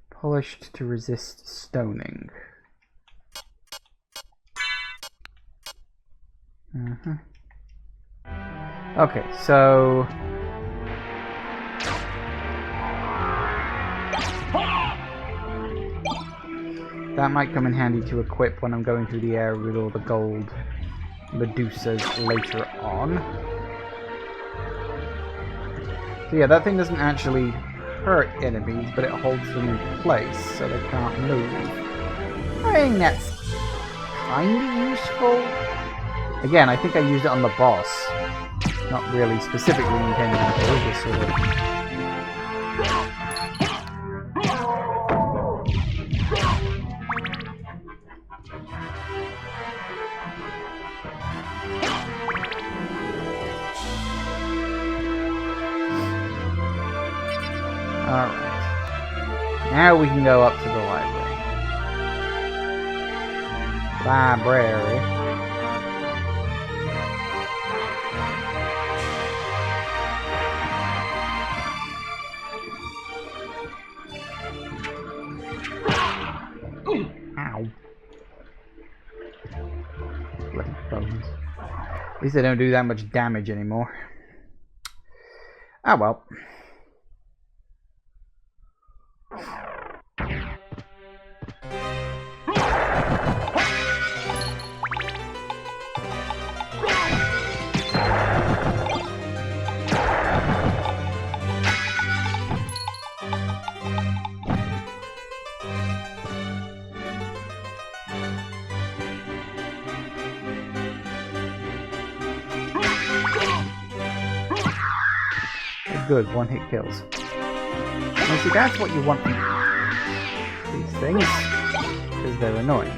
Polished to resist stoning. Okay, so that might come in handy to equip when I'm going through the air with all the gold Medusas later on. So yeah, that thing doesn't actually hurt enemies, but it holds them in place so they can't move. I think that's kinda useful. Again, I think I used it on the boss. Not really specifically intending to hold this sort of... Alright. Now we can go up to the library. Library. Ow. Bloody bones. At least they don't do that much damage anymore. Ah well. Good, one hit kills. And see, that's what you want from these things, because they're annoying.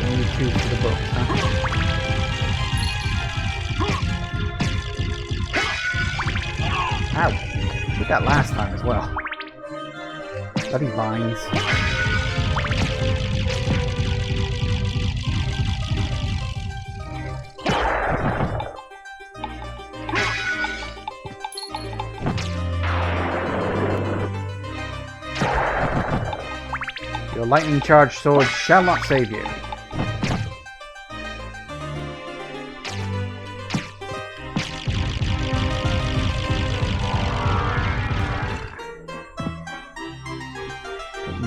Only two for the books, huh? Ow! Did that last time as well. Bloody vines. Your lightning charged sword shall not save you.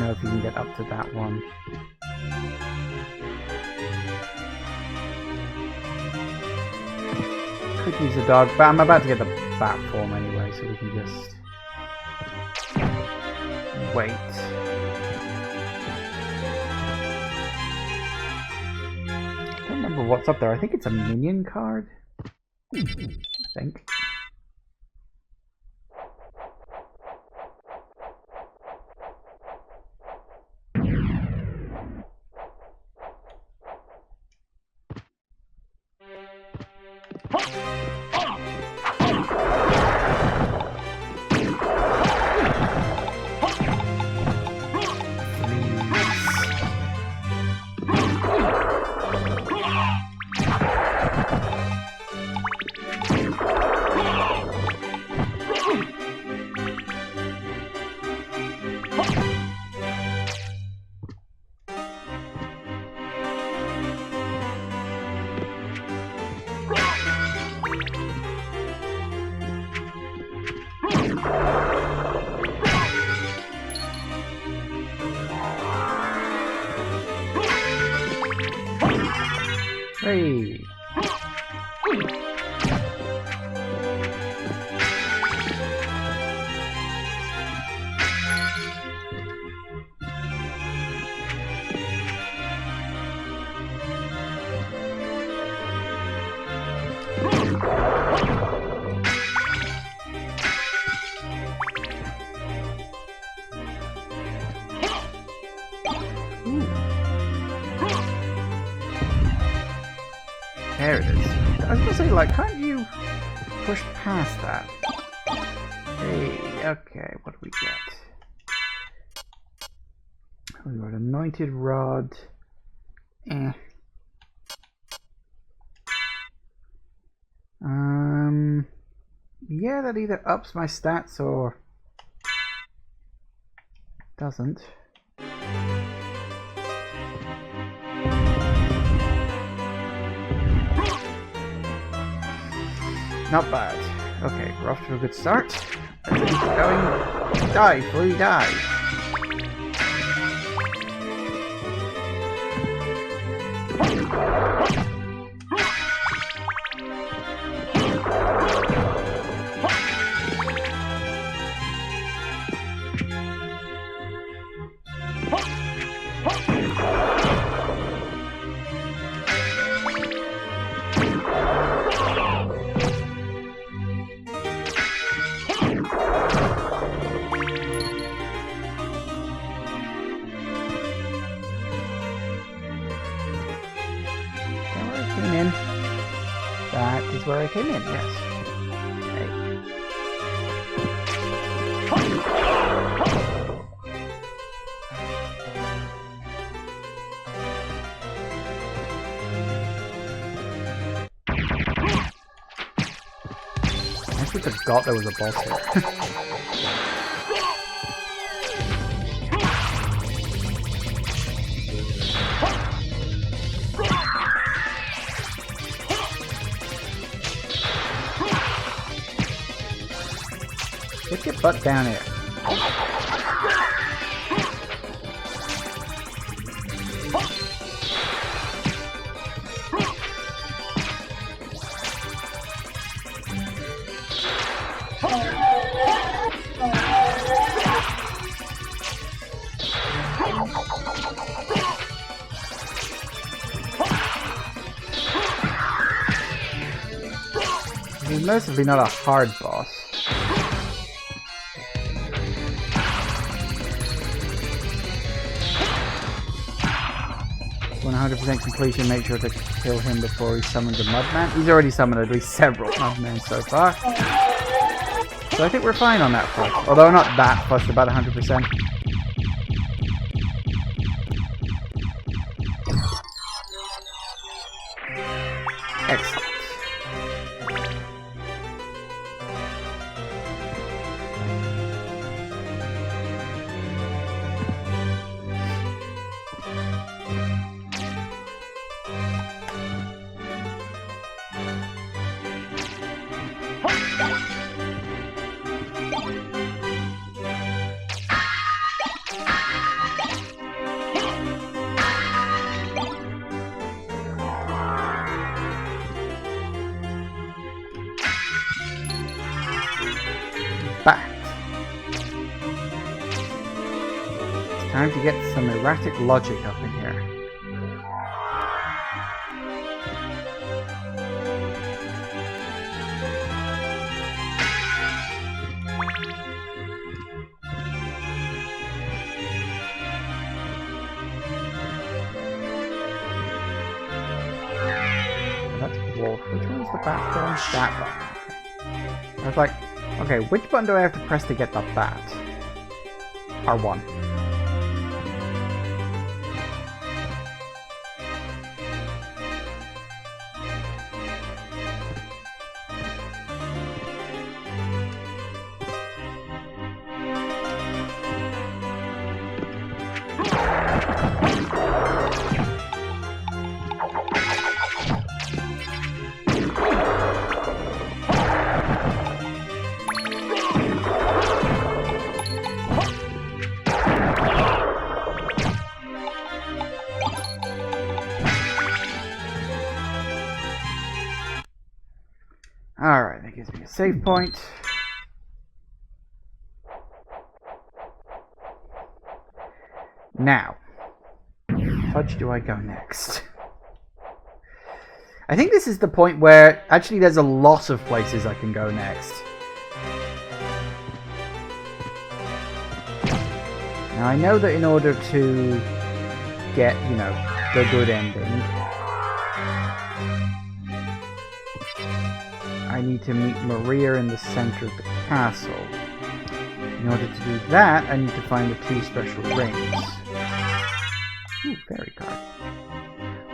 If you can get up to that one. Could use a dog, but I'm about to get the bat form anyway, so we can just wait. I don't remember what's up there. I think it's a minion card. I think. Hooray! There it is. I was gonna say, like, can't you push past that? Hey, okay, what do we get? We got anointed rod. Yeah, that either ups my stats or doesn't. Not bad. Okay, we're off to a good start. Let's keep going. Die, free die. That is where I came in, yes. I actually forgot there was a boss here. Get your butt down here. He's mercifully not a hard boss. 100% completion, make sure to kill him before he summons a Mudman. He's already summoned at least several Mudmen so far. So I think we're fine on that front. Although not that fussed about 100%. Excellent. Back. It's time to get some erratic logic up in here. That's wolf. Which one's the bat one? That one. I was like, okay, which button do I have to press to get the bat? R1. that gives me a save point. Now, which do I go next? I think this is the point where actually there's a lot of places I can go next. Now I know that in order to get, you know, the good ending, I need to meet Maria in the center of the castle. In order to do that, I need to find the 2 special rings. Ooh, fairy card.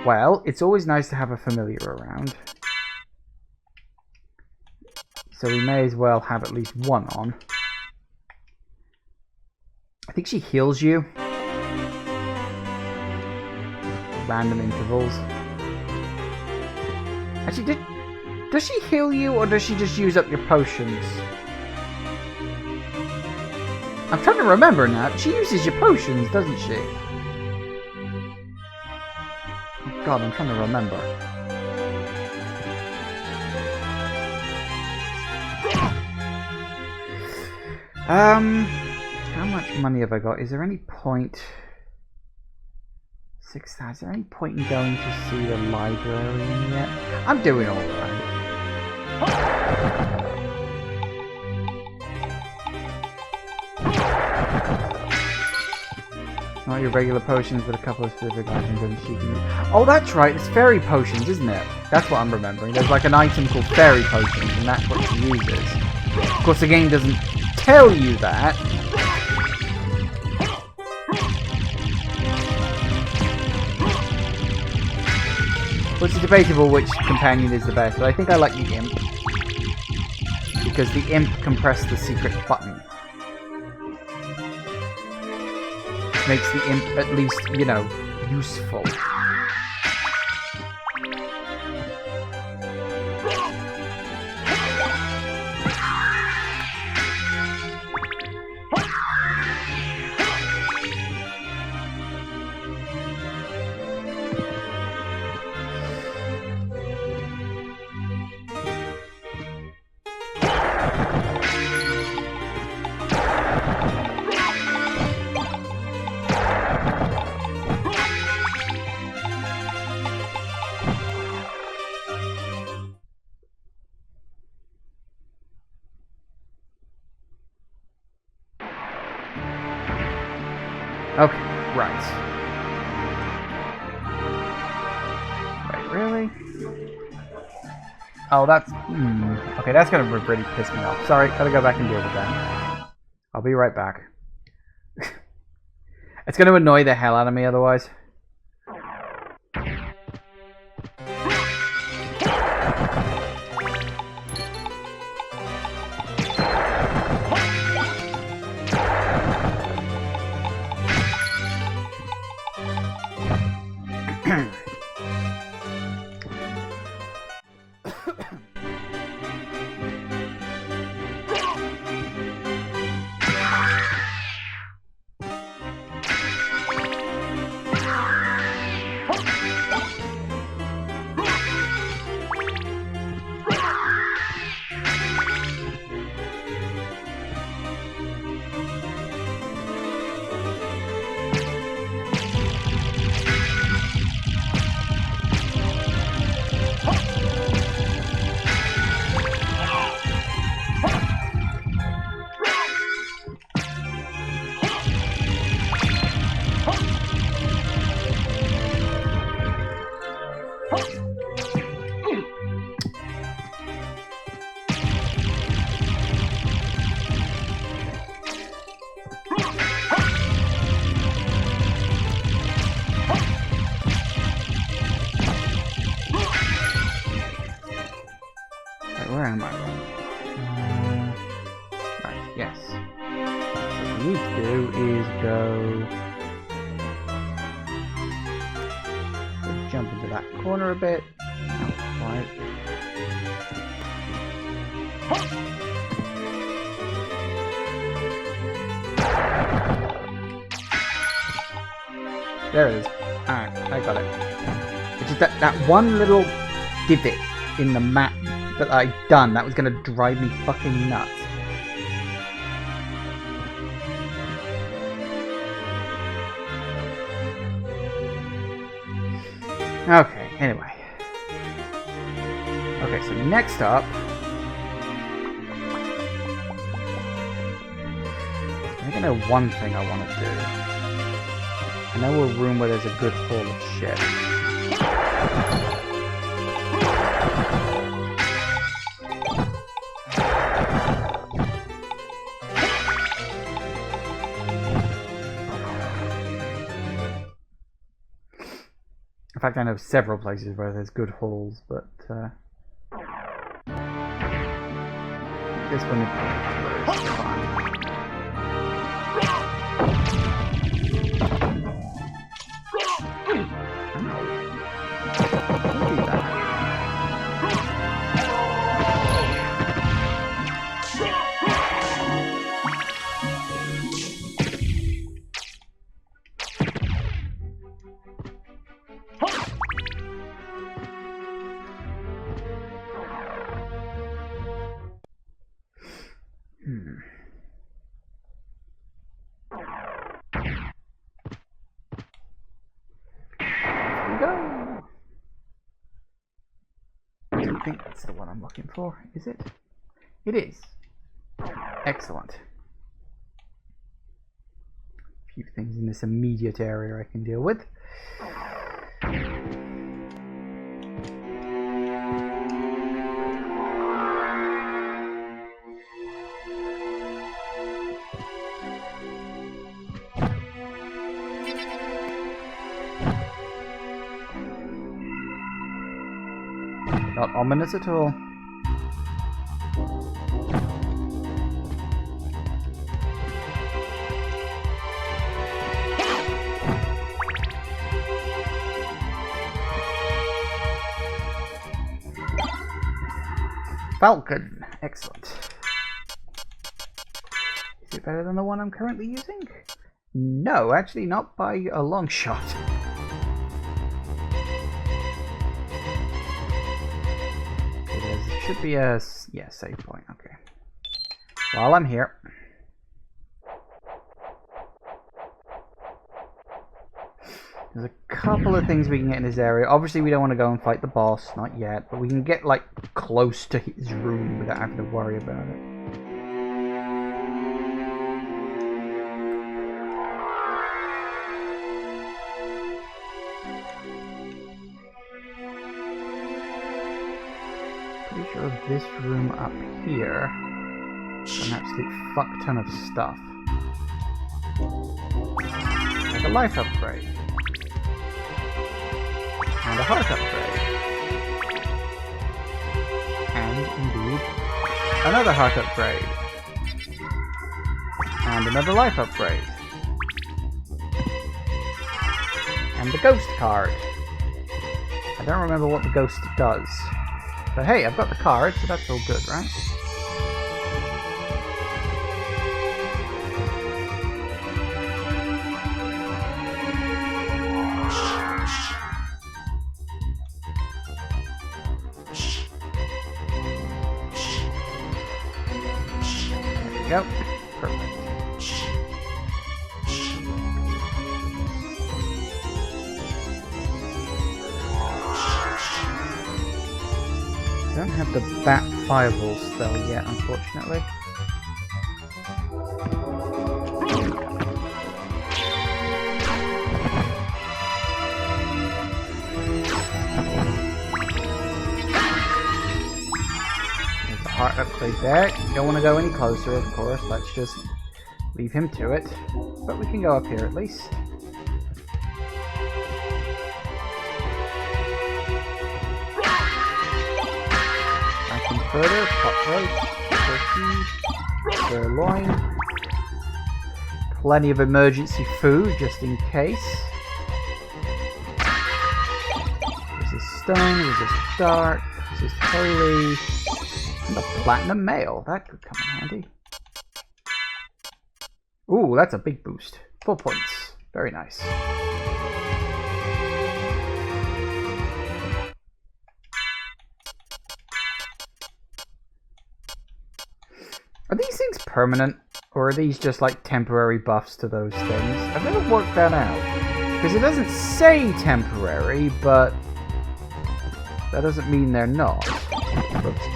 Well, it's always nice to have a familiar around. So we may as well have at least one on. I think she heals you. Random intervals. Actually, does she heal you or does she just use up your potions? I'm trying to remember now. She uses your potions, doesn't she? Oh God, I'm trying to remember. How much money have I got? Is there any point? 6,000. Is there any point in going to see the librarian yet? I'm doing all right. Not your regular potions, but a couple of specific items that she can use. Oh, that's right. It's fairy potions, isn't it? That's what I'm remembering. There's like an item called fairy potions, and that's what she uses. Of course, the game doesn't tell you that. Well, it's debatable which companion is the best, but I think I like the imp. Because the imp can press the secret button. Makes the imp at least, you know, useful. Okay, right. Wait, really? Oh, that's... Okay, that's gonna really piss me off. Sorry, gotta go back and deal with that. I'll be right back. It's gonna annoy the hell out of me otherwise. Where am I? Right, yes. So what we need to do is go... jump into that corner a bit. Not quite. There it is. Alright, I got it. It's just that one little divot in the map that I'd done that was going to drive me fucking nuts. Okay, anyway. Okay, so next up... I think I know one thing I want to do. I know a room where there's a good haul of shit. In fact, I know several places where there's good hauls, but this one is fine. I think that's the one I'm looking for, is it? It is. Excellent. A few things in this immediate area I can deal with. Not ominous at all. Falcon. Excellent. Is it better than the one I'm currently using? No, actually not by a long shot. Should be a save point. Okay. While I'm here, there's a couple of things we can get in this area. Obviously, we don't want to go and fight the boss, not yet, but we can get like close to his room without having to worry about it. Pretty sure this room up here is an absolute fuck ton of stuff. Like a life upgrade. And a heart upgrade. And indeed, another heart upgrade. And another life upgrade. And the ghost card. I don't remember what the ghost does. But hey, I've got the card, so that's all good, right? There we go. Perfect. I don't have the bat fireball spell yet, unfortunately. There's the heart upgrade there. You don't want to go any closer, of course. Let's just leave him to it. But we can go up here at least. Further, top roast, turkey, sirloin, plenty of emergency food just in case. This is stone, this is dark, this is holy, and a platinum mail. That could come in handy. Ooh, that's a big boost. 4 points. Very nice. permanent, or are these just like temporary buffs to those things? I've never worked that out. Because it doesn't say temporary, but that doesn't mean they're not. Oops.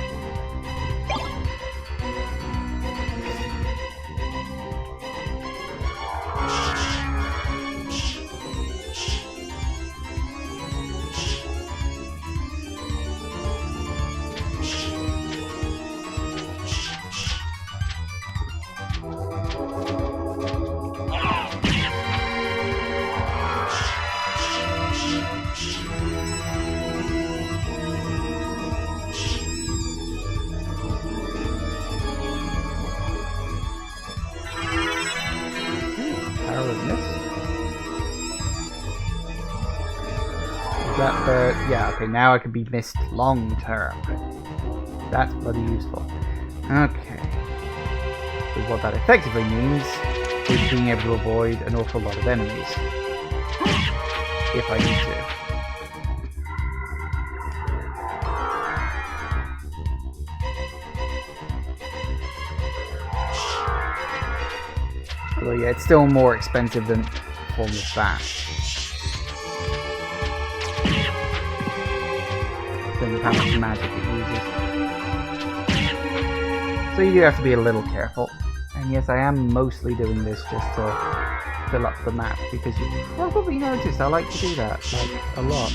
Yeah, okay, now I can be missed long term. That's bloody useful. Okay. So what that effectively means is being able to avoid an awful lot of enemies. If I need to. Although yeah, it's still more expensive than a form of that. Of how much magic it uses. So you do have to be a little careful. And yes, I am mostly doing this just to fill up the map, because you probably noticed I like to do that, like, a lot.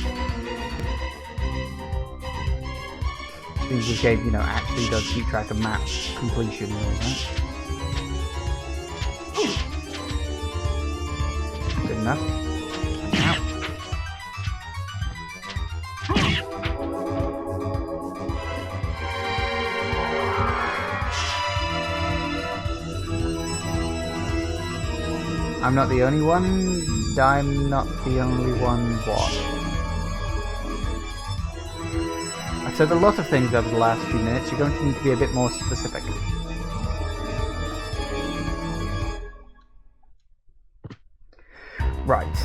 Since this game, you know, actually does keep track of map completion and all that. Good enough. I'm not the only one. I'm not the only one. What? I've said a lot of things over the last few minutes. You're going to need to be a bit more specific. Right.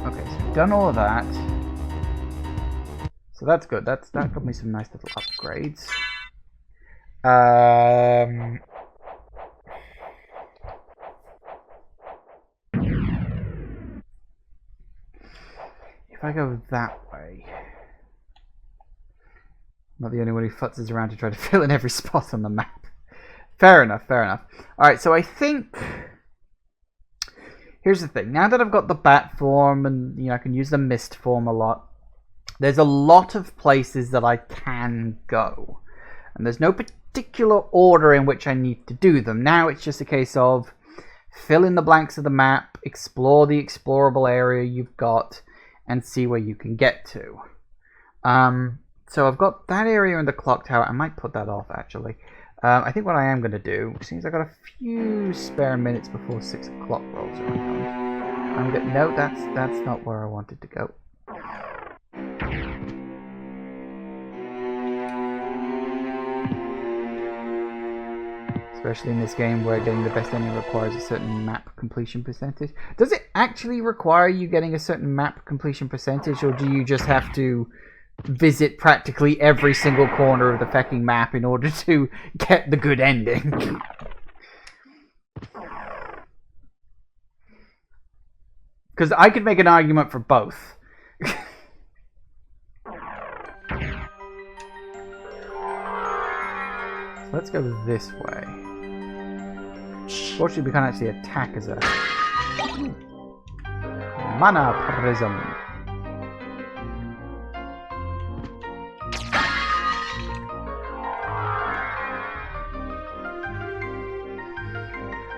Okay, so we've done all of that. So that's good. That got me some nice little upgrades. If I go that way, I'm not the only one who futzes around to try to fill in every spot on the map. Fair enough, fair enough. Alright, so I think... Here's the thing. Now that I've got the bat form and, you know, I can use the mist form a lot, there's a lot of places that I can go. And there's no particular order in which I need to do them. Now it's just a case of fill in the blanks of the map, explore the explorable area you've got, and see where you can get to. So I've got that area in the clock tower. I might put that off, actually. I think what I am going to do, seems I've got a few spare minutes before 6 o'clock rolls around. I'm going to... No, that's not where I wanted to go. Especially in this game where getting the best ending requires a certain map completion percentage. Does it actually require you getting a certain map completion percentage, or do you just have to visit practically every single corner of the fucking map in order to get the good ending? Because I could make an argument for both. Let's go this way. Fortunately, we can't actually attack as a mana prism.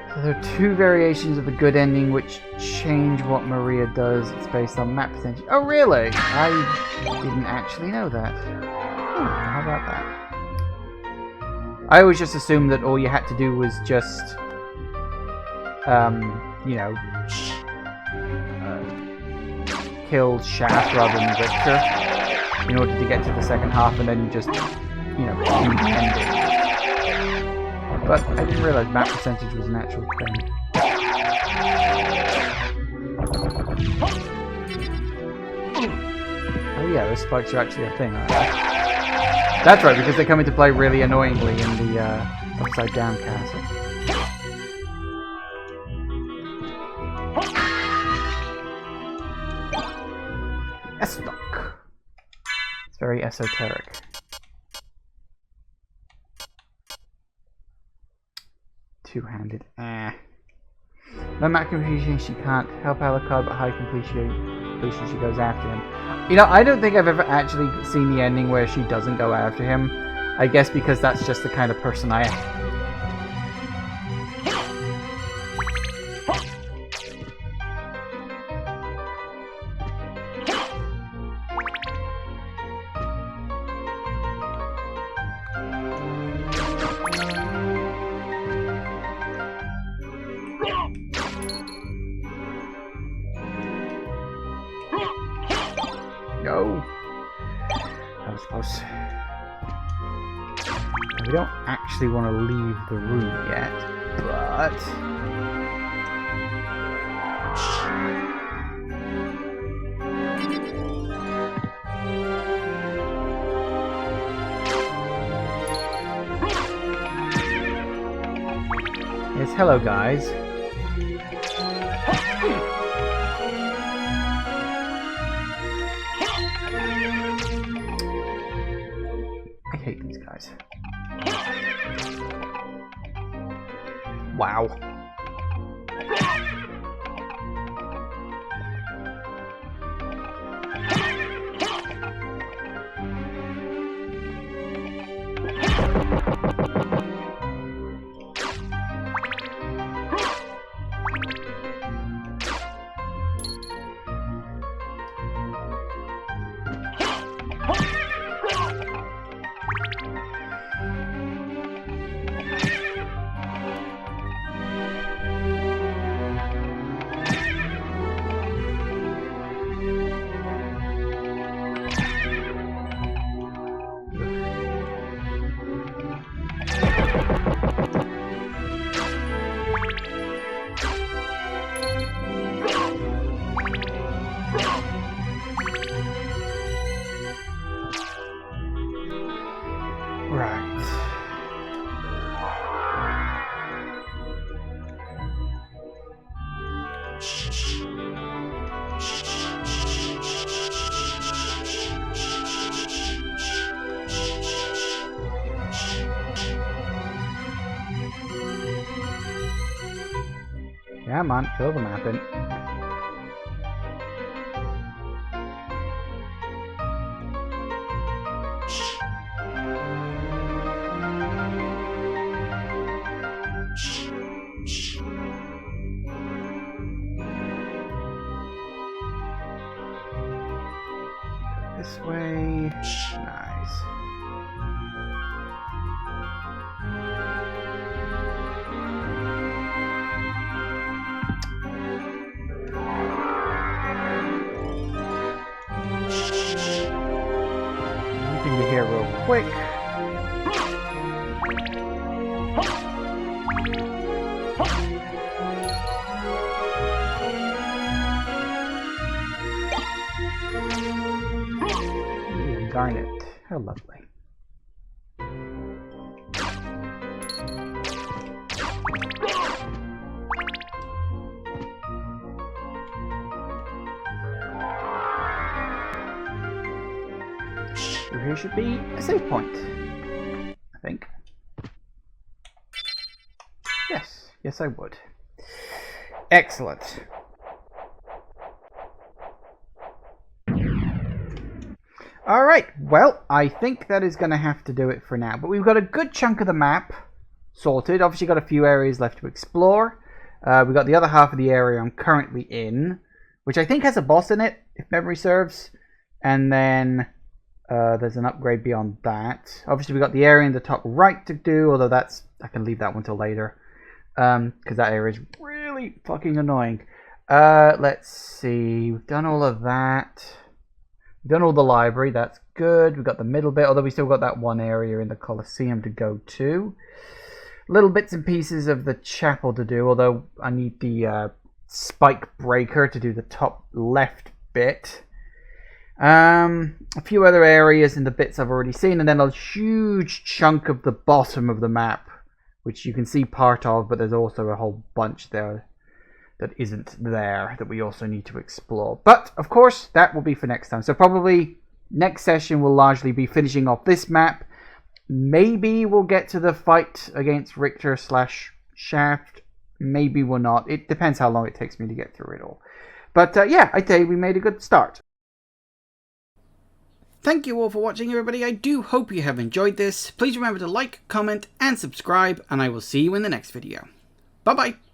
So there are two variations of the good ending which change what Maria does. It's based on map percentage. Oh, really? I didn't actually know that. How about that? I always just assumed that all you had to do was just, you know, kill Shaft rather than Richter in order to get to the second half, and then you just, you know, do the ending. But I didn't realize map percentage was an actual thing. Oh yeah, those spikes are actually a thing, aren't they? That's right, because they come into play really annoyingly in the upside down castle. S-Lock. It's very esoteric. Two-handed. No matter completion, she can't help Alucard, but high completion she goes after him. You know, I don't think I've ever actually seen the ending where she doesn't go after him. I guess because that's just the kind of person I am. No. That was close. We don't actually want to leave the room yet, but... Yes, hello guys. I hate these guys. Wow. Come on, fill the map in. This way. Nice. Here real quick. Darn it. How lovely. Here should be a save point, I think. Yes I would. Excellent. Alright, well, I think that is going to have to do it for now. But we've got a good chunk of the map sorted. Obviously got a few areas left to explore. We've got the other half of the area I'm currently in, which I think has a boss in it, if memory serves. And then... there's an upgrade beyond that. Obviously, we got the area in the top right to do, although that's... I can leave that one till later. Because that area is really fucking annoying. Let's see. We've done all of that. We've done all the library. That's good. We've got the middle bit, although we still got that one area in the Colosseum to go to. Little bits and pieces of the chapel to do, although I need the spike breaker to do the top left bit. A few other areas in the bits I've already seen, and then a huge chunk of the bottom of the map, which you can see part of, but there's also a whole bunch there that isn't there that we also need to explore. But, of course, that will be for next time. So probably next session will largely be finishing off this map. Maybe we'll get to the fight against Richter / Shaft. Maybe we'll not. It depends how long it takes me to get through it all. But yeah, I'd say we made a good start. Thank you all for watching, everybody. I do hope you have enjoyed this. Please remember to like, comment, and subscribe, and I will see you in the next video. Bye-bye.